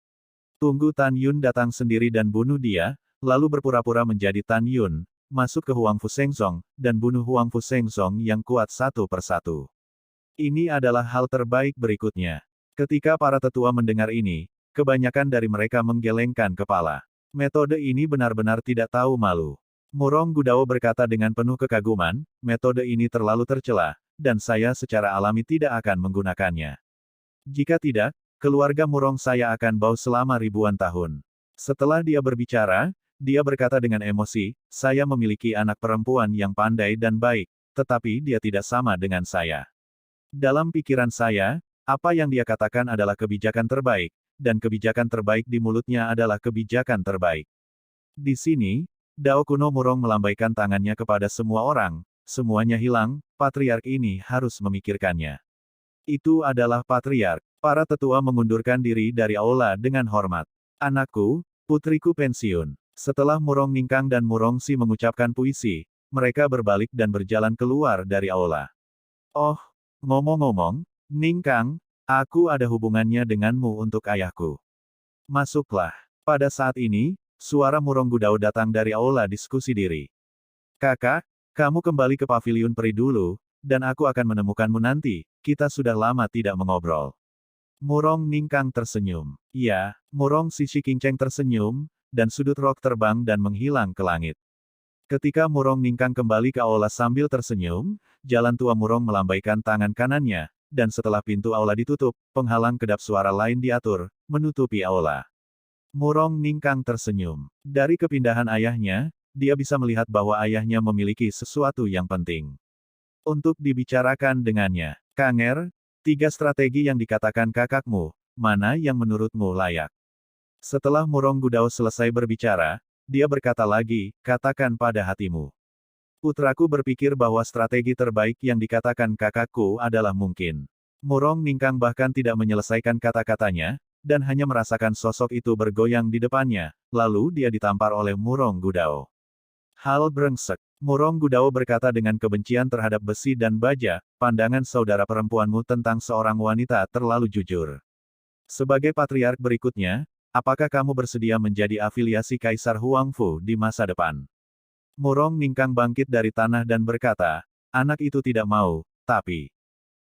Speaker 2: Tunggu Tan Yun datang sendiri dan bunuh dia, lalu berpura-pura menjadi Tan Yun, masuk ke Huang Fu Seng Song, dan bunuh Huang Fu Seng Song yang kuat satu persatu. Ini adalah hal terbaik berikutnya. Ketika para tetua mendengar ini, kebanyakan dari mereka menggelengkan kepala. Metode ini benar-benar tidak tahu malu. Murong Gudao berkata dengan penuh kekaguman, metode ini terlalu tercela, dan saya secara alami tidak akan menggunakannya. Jika tidak, keluarga Murong saya akan bau selama ribuan tahun. Setelah dia berbicara, dia berkata dengan emosi, saya memiliki anak perempuan yang pandai dan baik, tetapi dia tidak sama dengan saya. Dalam pikiran saya, apa yang dia katakan adalah kebijakan terbaik, dan kebijakan terbaik di mulutnya adalah kebijakan terbaik. Di sini, Dao kuno Murong melambaikan tangannya kepada semua orang, semuanya hilang, patriark ini harus memikirkannya. Itu adalah patriark. Para tetua mengundurkan diri dari aula dengan hormat. Anakku, putriku pensiun. Setelah Murong Ningkang dan Murong Si mengucapkan puisi, mereka berbalik dan berjalan keluar dari aula. Oh, ngomong-ngomong, Ningkang, aku ada hubungannya denganmu untuk ayahku. Masuklah. Pada saat ini, suara Murong Gudao datang dari aula diskusi diri. Kakak, kamu kembali ke paviliun peri dulu, dan aku akan menemukanmu nanti, kita sudah lama tidak mengobrol. Murong Ningkang tersenyum. Iya, Murong Si Shiqingcheng tersenyum, dan sudut rok terbang dan menghilang ke langit. Ketika Murong Ningkang kembali ke aula sambil tersenyum, jalan tua Murong melambaikan tangan kanannya, dan setelah pintu aula ditutup, penghalang kedap suara lain diatur, menutupi aula. Murong Ningkang tersenyum. Dari kepindahan ayahnya, dia bisa melihat bahwa ayahnya memiliki sesuatu yang penting untuk dibicarakan dengannya. Kanger, 3 strategi yang dikatakan kakakmu, mana yang menurutmu layak? Setelah Murong Gudao selesai berbicara, dia berkata lagi, katakan pada hatimu. Putraku berpikir bahwa strategi terbaik yang dikatakan kakakku adalah mungkin. Murong Ningkang bahkan tidak menyelesaikan kata-katanya, dan hanya merasakan sosok itu bergoyang di depannya, lalu dia ditampar oleh Murong Gudao. Hal brengsek. Murong Gudao berkata dengan kebencian terhadap besi dan baja, pandangan saudara perempuanmu tentang seorang wanita terlalu jujur. Sebagai patriark berikutnya, apakah kamu bersedia menjadi afiliasi Kaisar Huangfu di masa depan? Murong Ningkang bangkit dari tanah dan berkata, anak itu tidak mau, tapi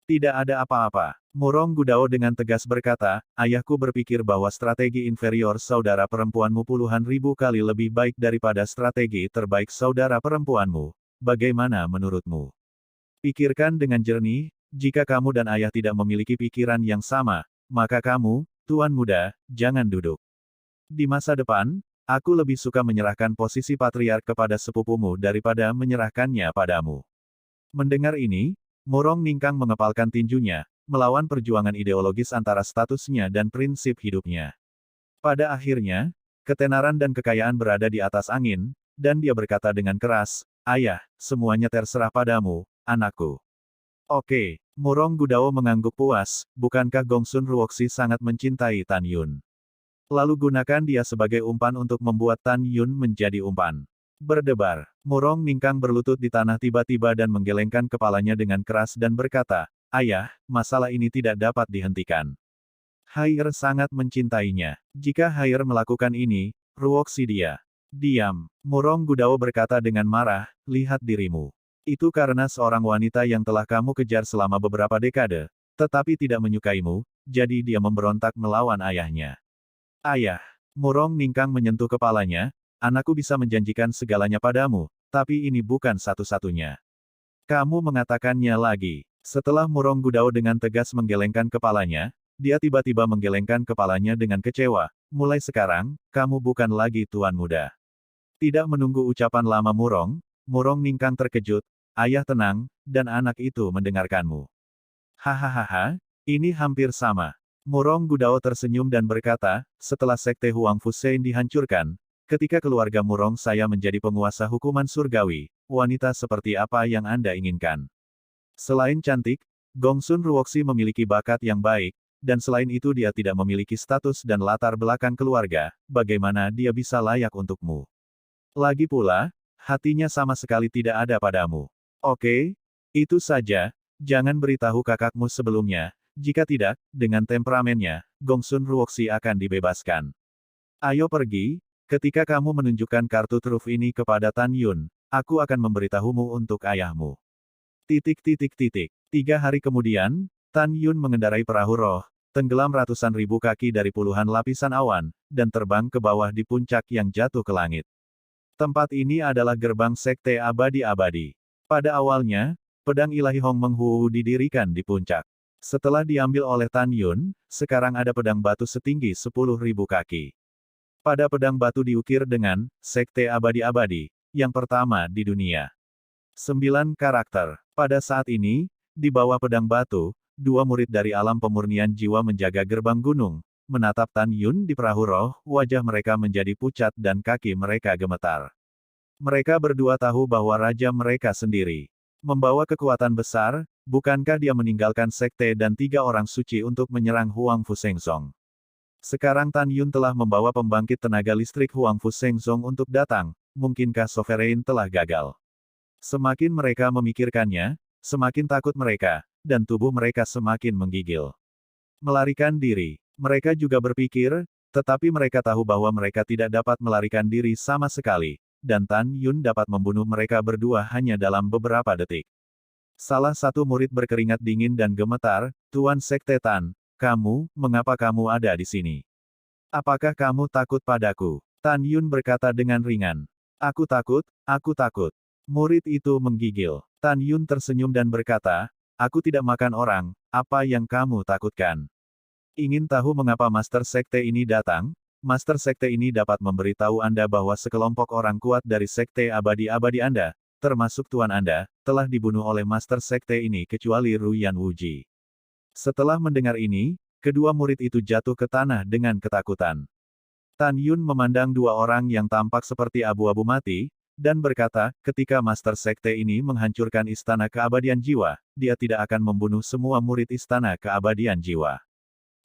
Speaker 2: tidak ada apa-apa. Murong Gudao dengan tegas berkata, ayahku berpikir bahwa strategi inferior saudara perempuanmu puluhan ribu kali lebih baik daripada strategi terbaik saudara perempuanmu. Bagaimana menurutmu? Pikirkan dengan jernih, jika kamu dan ayah tidak memiliki pikiran yang sama, maka kamu, tuan muda, jangan duduk. Di masa depan, aku lebih suka menyerahkan posisi patriark kepada sepupumu daripada menyerahkannya padamu. Mendengar ini, Murong Ningkang mengepalkan tinjunya, melawan perjuangan ideologis antara statusnya dan prinsip hidupnya. Pada akhirnya, ketenaran dan kekayaan berada di atas angin, dan dia berkata dengan keras, ayah, semuanya terserah padamu, anakku. Oke, Murong Gudao mengangguk puas, bukankah Gongsun Ruoxi sangat mencintai Tan Yun? Lalu gunakan dia sebagai umpan untuk membuat Tan Yun menjadi umpan. Berdebar, Murong Ningkang berlutut di tanah tiba-tiba dan menggelengkan kepalanya dengan keras dan berkata, ayah, masalah ini tidak dapat dihentikan. Haier sangat mencintainya. Jika Haier melakukan ini, Ruoxi dia. Diam. Murong Gudao berkata dengan marah, lihat dirimu. Itu karena seorang wanita yang telah kamu kejar selama beberapa dekade, tetapi tidak menyukaimu, jadi dia memberontak melawan ayahnya. Ayah. Murong Ningkang menyentuh kepalanya, anakku bisa menjanjikan segalanya padamu, tapi ini bukan satu-satunya. Kamu mengatakannya lagi. Setelah Murong Gudao dengan tegas menggelengkan kepalanya, dia tiba-tiba menggelengkan kepalanya dengan kecewa. Mulai sekarang, kamu bukan lagi tuan muda. Tidak menunggu ucapan lama Murong Ningkang terkejut, ayah tenang, dan anak itu mendengarkanmu. Hahaha, ini hampir sama. Murong Gudao tersenyum dan berkata, setelah Sekte Huang Fusein dihancurkan, ketika keluarga Murong saya menjadi penguasa hukuman surgawi, wanita seperti apa yang Anda inginkan? Selain cantik, Gongsun Ruoxi memiliki bakat yang baik, dan selain itu dia tidak memiliki status dan latar belakang keluarga, bagaimana dia bisa layak untukmu? Lagi pula, hatinya sama sekali tidak ada padamu. Oke, itu saja, jangan beritahu kakakmu sebelumnya, jika tidak, dengan temperamennya, Gongsun Ruoxi akan dibebaskan. Ayo pergi, ketika kamu menunjukkan kartu truf ini kepada Tan Yun, aku akan memberitahumu untuk ayahmu. 3 hari kemudian, Tan Yun mengendarai perahu roh, tenggelam ratusan ribu kaki dari puluhan lapisan awan, dan terbang ke bawah di puncak yang jatuh ke langit. Tempat ini adalah gerbang Sekte Abadi-Abadi. Pada awalnya, pedang ilahi Hong Menghu didirikan di puncak. Setelah diambil oleh Tan Yun, sekarang ada pedang batu setinggi 10.000 kaki. Pada pedang batu diukir dengan, Sekte Abadi-Abadi, yang pertama di dunia. 9 karakter. Pada saat ini, di bawah pedang batu, 2 murid dari alam pemurnian jiwa menjaga gerbang gunung, menatap Tan Yun di perahu roh, wajah mereka menjadi pucat dan kaki mereka gemetar. Mereka berdua tahu bahwa raja mereka sendiri membawa kekuatan besar, bukankah dia meninggalkan sekte dan 3 orang suci untuk menyerang Huang Fusengsong? Sekarang Tan Yun telah membawa pembangkit tenaga listrik Huang Fusengsong untuk datang, mungkinkah Sovereign telah gagal? Semakin mereka memikirkannya, semakin takut mereka, dan tubuh mereka semakin menggigil. Melarikan diri. Mereka juga berpikir, tetapi mereka tahu bahwa mereka tidak dapat melarikan diri sama sekali, dan Tan Yun dapat membunuh mereka berdua hanya dalam beberapa detik. Salah satu murid berkeringat dingin dan gemetar, Tuan Sekte Tan, mengapa kamu ada di sini? Apakah kamu takut padaku? Tan Yun berkata dengan ringan. Aku takut, aku takut. Murid itu menggigil. Tan Yun tersenyum dan berkata, aku tidak makan orang, apa yang kamu takutkan? Ingin tahu mengapa Master Sekte ini datang? Master Sekte ini dapat memberitahu Anda bahwa sekelompok orang kuat dari Sekte Abadi-Abadi Anda, termasuk Tuan Anda, telah dibunuh oleh Master Sekte ini kecuali Ruyan Wuji. Setelah mendengar ini, kedua murid itu jatuh ke tanah dengan ketakutan. Tan Yun memandang dua orang yang tampak seperti abu-abu mati, dan berkata, ketika Master Sekte ini menghancurkan Istana Keabadian Jiwa, dia tidak akan membunuh semua murid Istana Keabadian Jiwa.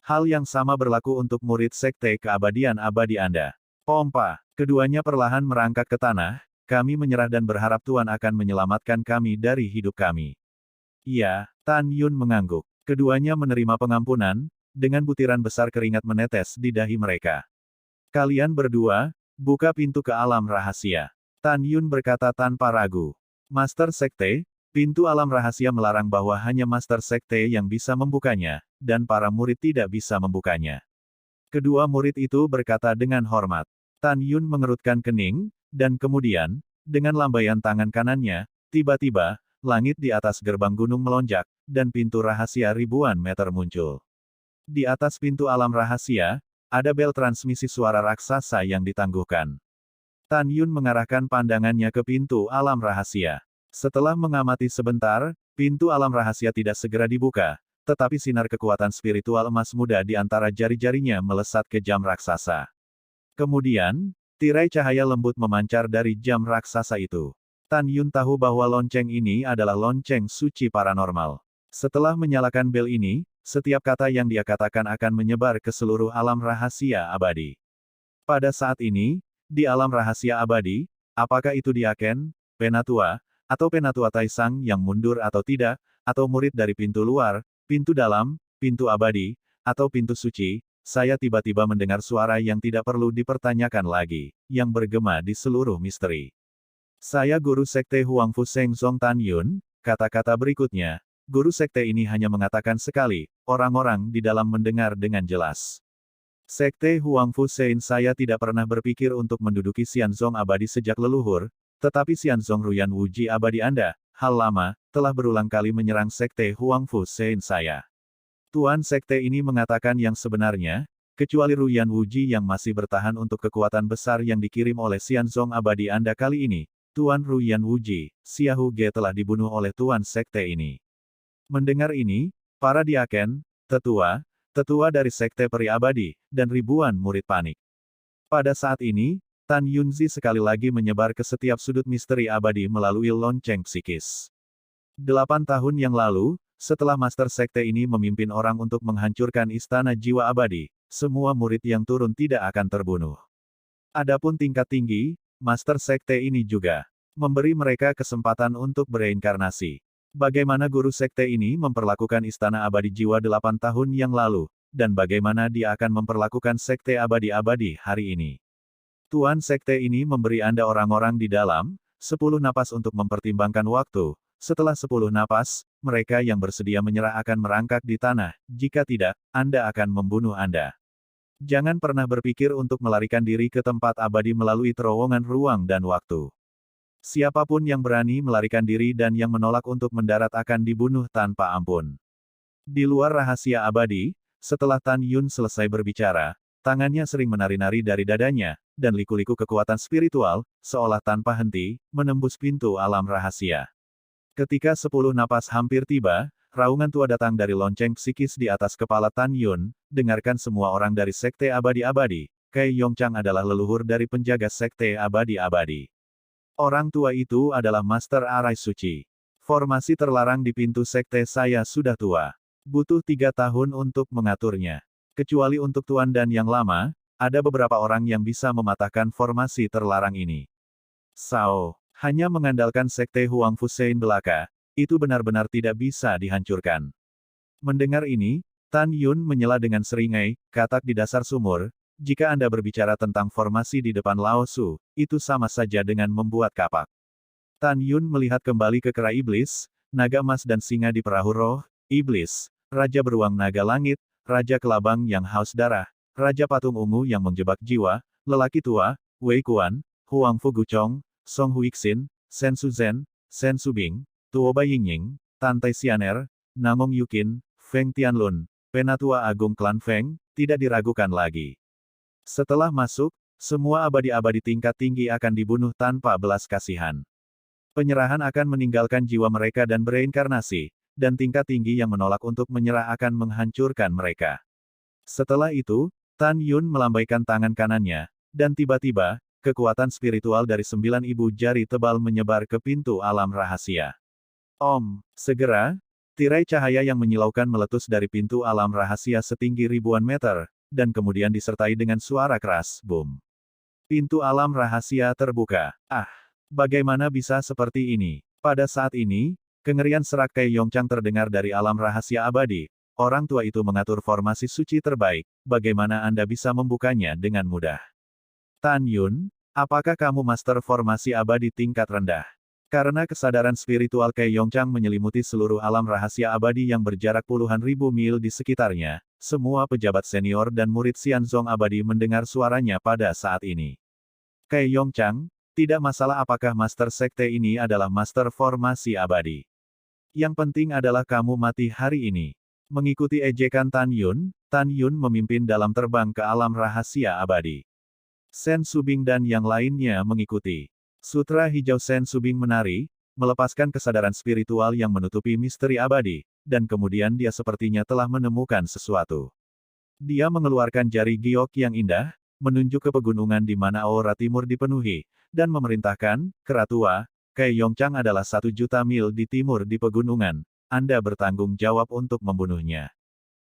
Speaker 2: Hal yang sama berlaku untuk murid Sekte Keabadian Abadi Anda. Pompa. Keduanya perlahan merangkak ke tanah, kami menyerah dan berharap Tuan akan menyelamatkan kami dari hidup kami. Iya, Tan Yun mengangguk. Keduanya menerima pengampunan, dengan butiran besar keringat menetes di dahi mereka. Kalian berdua, buka pintu ke alam rahasia. Tan Yun berkata tanpa ragu. Master Sekte, pintu alam rahasia melarang bahwa hanya Master Sekte yang bisa membukanya, dan para murid tidak bisa membukanya. Kedua murid itu berkata dengan hormat. Tan Yun mengerutkan kening, dan kemudian, dengan lambaian tangan kanannya, tiba-tiba, langit di atas gerbang gunung melonjak, dan pintu rahasia ribuan meter muncul. Di atas pintu alam rahasia, ada bel transmisi suara raksasa yang ditangguhkan. Tan Yun mengarahkan pandangannya ke pintu alam rahasia. Setelah mengamati sebentar, pintu alam rahasia tidak segera dibuka, tetapi sinar kekuatan spiritual emas muda di antara jari-jarinya melesat ke jam raksasa. Kemudian, tirai cahaya lembut memancar dari jam raksasa itu. Tan Yun tahu bahwa lonceng ini adalah lonceng suci paranormal. Setelah menyalakan bel ini, setiap kata yang dia katakan akan menyebar ke seluruh alam rahasia abadi. Pada saat ini, di alam rahasia abadi, apakah itu Diaken, Penatua, atau Penatua Taisang yang mundur atau tidak, atau murid dari pintu luar, pintu dalam, pintu abadi, atau pintu suci, saya tiba-tiba mendengar suara yang tidak perlu dipertanyakan lagi, yang bergema di seluruh misteri. Saya Guru Sekte Huangfu Seng Zong Tan Yun, kata-kata berikutnya, Guru Sekte ini hanya mengatakan sekali, orang-orang di dalam mendengar dengan jelas. Sekte Huangfu Seng saya tidak pernah berpikir untuk menduduki Xianzong abadi sejak leluhur, tetapi Xianzong Ruyan Wuji abadi Anda, hal lama, telah berulang kali menyerang Sekte Huangfu Seng saya. Tuan Sekte ini mengatakan yang sebenarnya, kecuali Ruyan Wuji yang masih bertahan untuk kekuatan besar yang dikirim oleh Xianzong abadi Anda kali ini, Tuan Ruyan Wuji, Xiahu Ge telah dibunuh oleh Tuan Sekte ini. Mendengar ini, para Diaken, tetua dari Sekte Peri Abadi, dan ribuan murid panik. Pada saat ini, Tan Yunzi sekali lagi menyebar ke setiap sudut misteri abadi melalui lonceng psikis. 8 tahun yang lalu, setelah Master Sekte ini memimpin orang untuk menghancurkan Istana Jiwa Abadi, semua murid yang turun tidak akan terbunuh. Adapun tingkat tinggi, Master Sekte ini juga memberi mereka kesempatan untuk bereinkarnasi. Bagaimana Guru Sekte ini memperlakukan Istana Abadi Jiwa 8 tahun yang lalu, dan bagaimana dia akan memperlakukan Sekte Abadi-Abadi hari ini. Tuan Sekte ini memberi Anda orang-orang di dalam, 10 napas untuk mempertimbangkan waktu. Setelah 10 napas, mereka yang bersedia menyerah akan merangkak di tanah, jika tidak, Anda akan membunuh Anda. Jangan pernah berpikir untuk melarikan diri ke tempat abadi melalui terowongan ruang dan waktu. Siapapun yang berani melarikan diri dan yang menolak untuk mendarat akan dibunuh tanpa ampun. Di luar rahasia abadi, setelah Tan Yun selesai berbicara, tangannya sering menari-nari dari dadanya, dan liku-liku kekuatan spiritual, seolah tanpa henti, menembus pintu alam rahasia. Ketika 10 napas hampir tiba, raungan tua datang dari lonceng psikis di atas kepala Tan Yun, dengarkan semua orang dari Sekte Abadi-Abadi, Kai Yongchang adalah leluhur dari penjaga Sekte Abadi-Abadi. Orang tua itu adalah Master Arai Suci. Formasi terlarang di pintu sekte saya sudah tua. Butuh 3 tahun untuk mengaturnya. Kecuali untuk Tuan dan yang lama, ada beberapa orang yang bisa mematahkan formasi terlarang ini. Sao, hanya mengandalkan Sekte Huangfu Seng belaka, itu benar-benar tidak bisa dihancurkan. Mendengar ini, Tan Yun menyela dengan seringai, katak di dasar sumur, jika Anda berbicara tentang formasi di depan Lao Su, itu sama saja dengan membuat kapak. Tan Yun melihat kembali ke kera iblis, naga emas dan singa di perahu roh, iblis, raja beruang naga langit, raja kelabang yang haus darah, raja patung ungu yang menjebak jiwa, lelaki tua, Wei Kuan, Huang Fu Guchong, Song Huixin, Sen Suzhen, Sen Subing, Tuo Bai Yingying, Tan Tai Xianer, Namong Yukin, Feng Tianlun, Penatua Agung Klan Feng, tidak diragukan lagi. Setelah masuk, semua abadi-abadi tingkat tinggi akan dibunuh tanpa belas kasihan. Penyerahan akan meninggalkan jiwa mereka dan bereinkarnasi, dan tingkat tinggi yang menolak untuk menyerah akan menghancurkan mereka. Setelah itu, Tan Yun melambaikan tangan kanannya, dan tiba-tiba, kekuatan spiritual dari 9.000 jari tebal menyebar ke pintu alam rahasia. Segera, tirai cahaya yang menyilaukan meletus dari pintu alam rahasia setinggi ribuan meter, dan kemudian disertai dengan suara keras, boom. Pintu alam rahasia terbuka. Bagaimana bisa seperti ini? Pada saat ini, kengerian serak Kai Yongchang terdengar dari alam rahasia abadi. Orang tua itu mengatur formasi suci terbaik, bagaimana Anda bisa membukanya dengan mudah? Tan Yun, apakah kamu master formasi abadi tingkat rendah? Karena kesadaran spiritual Kai Yongchang menyelimuti seluruh alam rahasia abadi yang berjarak puluhan ribu mil di sekitarnya, semua pejabat senior dan murid Xianzong abadi mendengar suaranya pada saat ini. Kai Yongchang, tidak masalah apakah master sekte ini adalah master formasi abadi. Yang penting adalah kamu mati hari ini. Mengikuti ejekan Tan Yun memimpin dalam terbang ke alam rahasia abadi. Sen Subing dan yang lainnya mengikuti. Sutra hijau Sen Subing menari, melepaskan kesadaran spiritual yang menutupi misteri abadi, dan kemudian dia sepertinya telah menemukan sesuatu. Dia mengeluarkan jari giok yang indah, menunjuk ke pegunungan di mana aura timur dipenuhi, dan memerintahkan, Keratua, Kai Yongchang adalah 1.000.000 mil di timur di pegunungan, Anda bertanggung jawab untuk membunuhnya.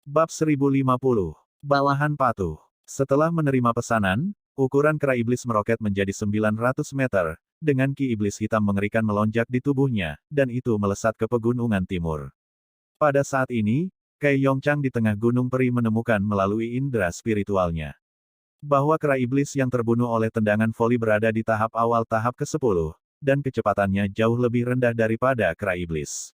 Speaker 2: Bab 1050. Bawahan Patuh. Setelah menerima pesanan, ukuran kera iblis meroket menjadi 900 meter, dengan ki iblis hitam mengerikan melonjak di tubuhnya, dan itu melesat ke pegunungan timur. Pada saat ini, Kai Yongchang di tengah gunung peri menemukan melalui indera spiritualnya bahwa kera iblis yang terbunuh oleh tendangan voli berada di tahap awal tahap ke-10, dan kecepatannya jauh lebih rendah daripada kera iblis.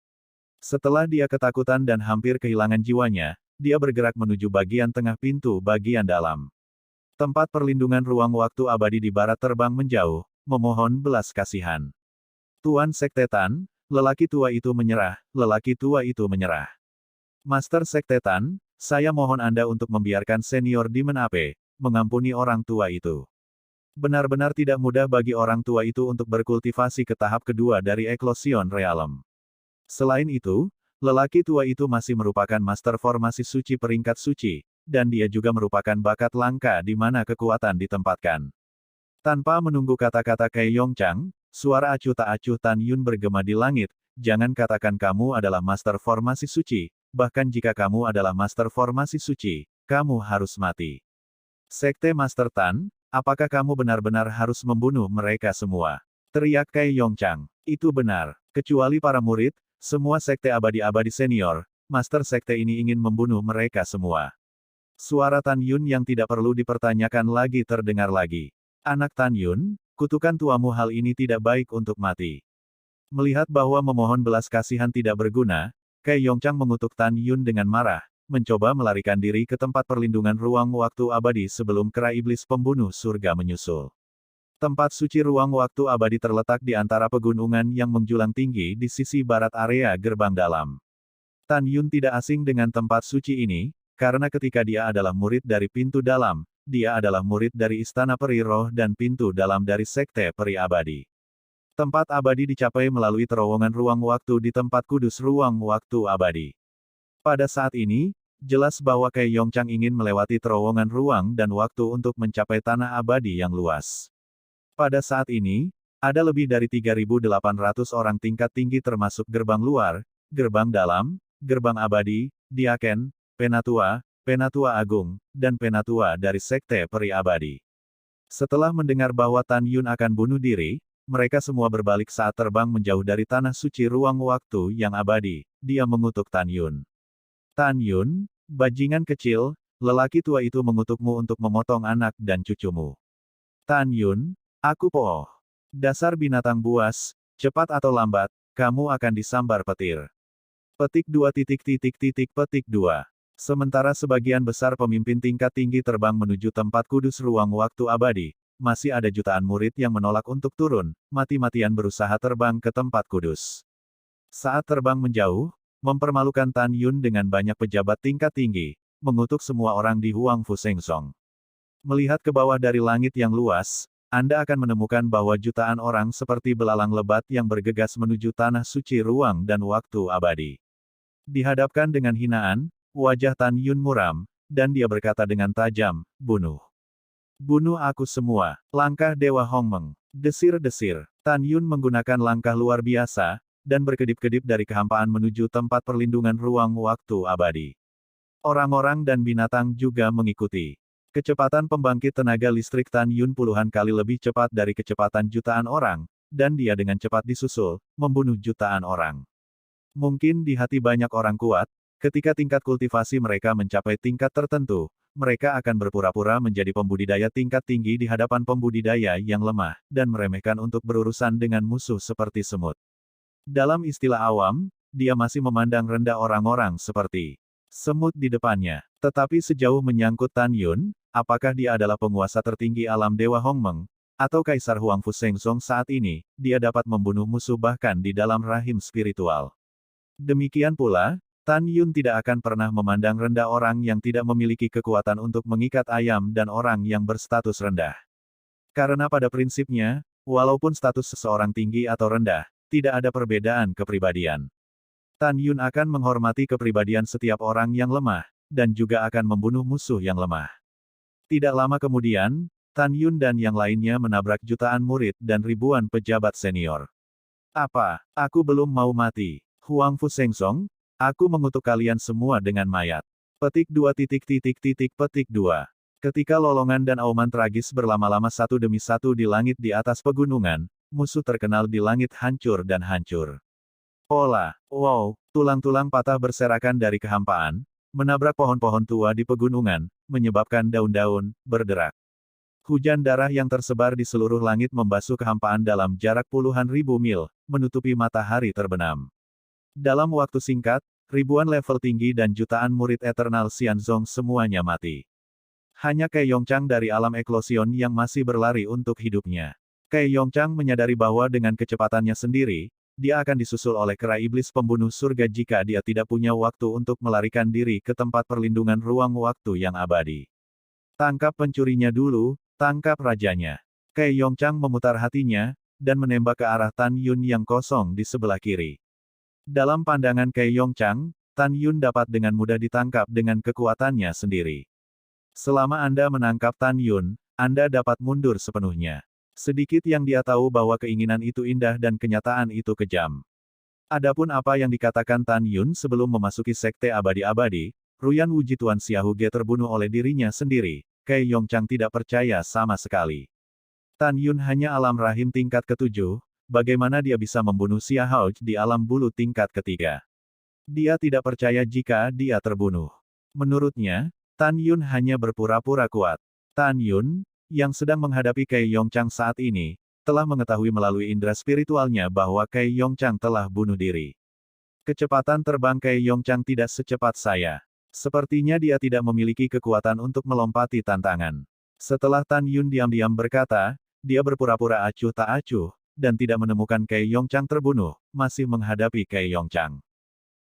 Speaker 2: Setelah dia ketakutan dan hampir kehilangan jiwanya, dia bergerak menuju bagian tengah pintu bagian dalam. Tempat perlindungan ruang waktu abadi di barat terbang menjauh, memohon belas kasihan. Tuan Sekte Tan, lelaki tua itu menyerah, lelaki tua itu menyerah. Master Sekte Tan, saya mohon Anda untuk membiarkan senior Demon Ape mengampuni orang tua itu. Benar-benar tidak mudah bagi orang tua itu untuk berkultivasi ke tahap kedua dari Eclosion Realm. Selain itu, lelaki tua itu masih merupakan master formasi suci peringkat suci, dan dia juga merupakan bakat langka di mana kekuatan ditempatkan. Tanpa menunggu kata-kata Kai Yongchang, suara acuh tak acuh Tan Yun bergema di langit, jangan katakan kamu adalah master formasi suci, bahkan jika kamu adalah master formasi suci, kamu harus mati. Sekte Master Tan, apakah kamu benar-benar harus membunuh mereka semua? Teriak Kai Yongchang. Itu benar. Kecuali para murid, semua sekte abadi-abadi senior, Master Sekte ini ingin membunuh mereka semua. Suara Tan Yun yang tidak perlu dipertanyakan lagi terdengar lagi. Anak Tan Yun, kutukan tuamu hal ini tidak baik untuk mati. Melihat bahwa memohon belas kasihan tidak berguna, Kai Yongchang mengutuk Tan Yun dengan marah, mencoba melarikan diri ke tempat perlindungan ruang waktu abadi sebelum kera iblis pembunuh surga menyusul. Tempat suci ruang waktu abadi terletak di antara pegunungan yang menjulang tinggi di sisi barat area gerbang dalam. Tan Yun tidak asing dengan tempat suci ini, karena ketika dia adalah murid dari pintu dalam, dia adalah murid dari Istana Peri Roh dan pintu dalam dari Sekte Peri Abadi. Tempat abadi dicapai melalui terowongan ruang waktu di tempat kudus ruang waktu abadi. Pada saat ini, jelas bahwa Kai Yongchang ingin melewati terowongan ruang dan waktu untuk mencapai tanah abadi yang luas. Pada saat ini, ada lebih dari 3.800 orang tingkat tinggi termasuk gerbang luar, gerbang dalam, gerbang abadi, diaken, penatua, penatua agung, dan penatua dari Sekte Peri Abadi. Setelah mendengar bahwa Tan Yun akan bunuh diri, mereka semua berbalik saat terbang menjauh dari tanah suci ruang waktu yang abadi. Dia mengutuk Tan Yun. Tan Yun, bajingan kecil, lelaki tua itu mengutukmu untuk memotong anak dan cucumu. Tan Yun, aku poh. Dasar binatang buas, cepat atau lambat, kamu akan disambar petir. Petik 2 petik 2. Sementara sebagian besar pemimpin tingkat tinggi terbang menuju tempat kudus ruang waktu abadi, masih ada jutaan murid yang menolak untuk turun, mati-matian berusaha terbang ke tempat kudus. Saat terbang menjauh, mempermalukan Tan Yun dengan banyak pejabat tingkat tinggi, mengutuk semua orang di Huangfu Shengsong. Melihat ke bawah dari langit yang luas, Anda akan menemukan bahwa jutaan orang seperti belalang lebat yang bergegas menuju tanah suci ruang dan waktu abadi. Dihadapkan dengan hinaan, wajah Tan Yun muram, dan dia berkata dengan tajam, "Bunuh. Bunuh aku semua." Langkah Dewa Hongmeng. Desir-desir. Tan Yun menggunakan langkah luar biasa, dan berkedip-kedip dari kehampaan menuju tempat perlindungan ruang waktu abadi. Orang-orang dan binatang juga mengikuti. Kecepatan pembangkit tenaga listrik Tan Yun puluhan kali lebih cepat dari kecepatan jutaan orang, dan dia dengan cepat disusul, membunuh jutaan orang. Mungkin di hati banyak orang kuat, ketika tingkat kultivasi mereka mencapai tingkat tertentu, mereka akan berpura-pura menjadi pembudidaya tingkat tinggi di hadapan pembudidaya yang lemah, dan meremehkan untuk berurusan dengan musuh seperti semut. Dalam istilah awam, dia masih memandang rendah orang-orang seperti semut di depannya. Tetapi sejauh menyangkut Tan Yun, apakah dia adalah penguasa tertinggi alam Dewa Hongmeng, atau Kaisar Huangfu Shengzong saat ini, dia dapat membunuh musuh bahkan di dalam rahim spiritual. Demikian pula, Tan Yun tidak akan pernah memandang rendah orang yang tidak memiliki kekuatan untuk mengikat ayam dan orang yang berstatus rendah. Karena pada prinsipnya, walaupun status seseorang tinggi atau rendah, tidak ada perbedaan kepribadian. Tan Yun akan menghormati kepribadian setiap orang yang lemah, dan juga akan membunuh musuh yang lemah. Tidak lama kemudian, Tan Yun dan yang lainnya menabrak jutaan murid dan ribuan pejabat senior. "Apa, aku belum mau mati? Huangfu Shengzong, aku mengutuk kalian semua dengan mayat." Petik 2. Petik 2. Ketika lolongan dan auman tragis berlama-lama satu demi satu di langit di atas pegunungan, musuh terkenal di langit hancur dan hancur. Pola, wow, tulang-tulang patah berserakan dari kehampaan, menabrak pohon-pohon tua di pegunungan, menyebabkan daun-daun berderak. Hujan darah yang tersebar di seluruh langit membasuh kehampaan dalam jarak puluhan ribu mil, menutupi matahari terbenam. Dalam waktu singkat, ribuan level tinggi dan jutaan murid Eternal Xianzong semuanya mati. Hanya Kei Yongchang dari alam eklosion yang masih berlari untuk hidupnya. Kei Yongchang menyadari bahwa dengan kecepatannya sendiri, dia akan disusul oleh kera iblis pembunuh surga jika dia tidak punya waktu untuk melarikan diri ke tempat perlindungan ruang waktu yang abadi. "Tangkap pencurinya dulu, tangkap rajanya." Kei Yongchang memutar hatinya, dan menembak ke arah Tan Yun yang kosong di sebelah kiri. Dalam pandangan Kei Yongchang, Tan Yun dapat dengan mudah ditangkap dengan kekuatannya sendiri. Selama Anda menangkap Tan Yun, Anda dapat mundur sepenuhnya. Sedikit yang dia tahu bahwa keinginan itu indah dan kenyataan itu kejam. Adapun apa yang dikatakan Tan Yun sebelum memasuki Sekte Abadi-Abadi, Ruyan Wuji Tuan Xiaoge terbunuh oleh dirinya sendiri, Kei Yongchang tidak percaya sama sekali. Tan Yun hanya alam rahim tingkat ke-7, bagaimana dia bisa membunuh Xia Haoj di alam bulu tingkat ke-3? Dia tidak percaya jika dia terbunuh. Menurutnya, Tan Yun hanya berpura-pura kuat. Tan Yun, yang sedang menghadapi Kei Yongchang saat ini, telah mengetahui melalui indera spiritualnya bahwa Kei Yongchang telah bunuh diri. Kecepatan terbang Kei Yongchang tidak secepat saya. Sepertinya dia tidak memiliki kekuatan untuk melompati tantangan. Setelah Tan Yun diam-diam berkata, dia berpura-pura acuh tak acuh, dan tidak menemukan Kei Yongchang terbunuh, masih menghadapi Kei Yongchang.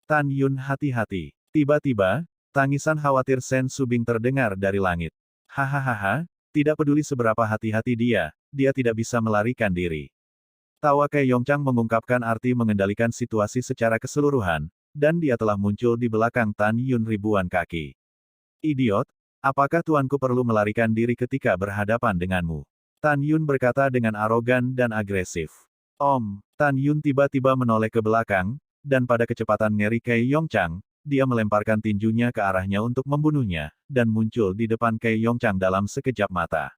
Speaker 2: Tan Yun hati-hati. Tiba-tiba, tangisan khawatir Sen Subing terdengar dari langit. Hahaha. Tidak peduli seberapa hati-hati dia tidak bisa melarikan diri. Tawa Kei Yongchang mengungkapkan arti mengendalikan situasi secara keseluruhan, dan dia telah muncul di belakang Tan Yun ribuan kaki. "Idiot, apakah tuanku perlu melarikan diri ketika berhadapan denganmu?" Tan Yun berkata dengan arogan dan agresif. Tan Yun tiba-tiba menoleh ke belakang, dan pada kecepatan ngeri Kei Yongchang, dia melemparkan tinjunya ke arahnya untuk membunuhnya, dan muncul di depan Kei Yongchang dalam sekejap mata.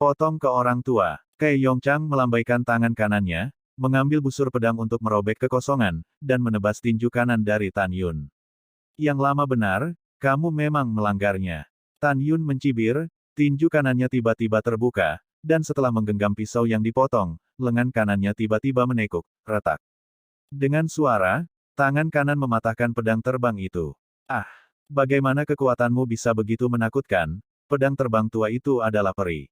Speaker 2: Potong ke orang tua. Kei Yongchang melambaikan tangan kanannya, mengambil busur pedang untuk merobek kekosongan, dan menebas tinju kanan dari Tan Yun. "Yang lama benar, kamu memang melanggarnya." Tan Yun mencibir, tinju kanannya tiba-tiba terbuka, dan setelah menggenggam pisau yang dipotong, lengan kanannya tiba-tiba menekuk, retak. Dengan suara, tangan kanan mematahkan pedang terbang itu. "Ah, bagaimana kekuatanmu bisa begitu menakutkan? Pedang terbang tua itu adalah peri."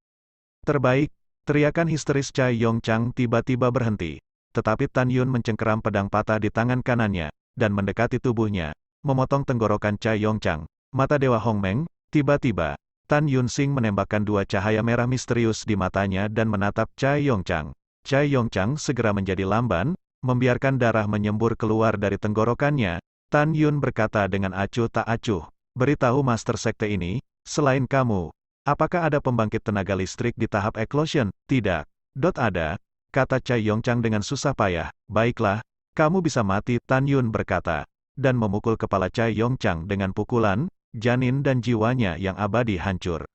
Speaker 2: "Terbaik!" Teriakan histeris Cai Yongchang tiba-tiba berhenti. Tetapi Tan Yun mencengkeram pedang patah di tangan kanannya, dan mendekati tubuhnya, memotong tenggorokan Cai Yongchang. Mata Dewa Hongmeng, tiba-tiba, Tan Yunsing menembakkan dua cahaya merah misterius di matanya dan menatap Chai Yongchang. Chai Yongchang segera menjadi lamban, membiarkan darah menyembur keluar dari tenggorokannya. Tan Yun berkata dengan acuh tak acuh, "Beritahu Master Sekte ini, selain kamu, apakah ada pembangkit tenaga listrik di tahap eclosion?" "Tidak. Ada," kata Chai Yongchang dengan susah payah. "Baiklah, kamu bisa mati," Tan Yun berkata, dan memukul kepala Chai Yongchang dengan pukulan. Janin dan jiwanya yang abadi hancur.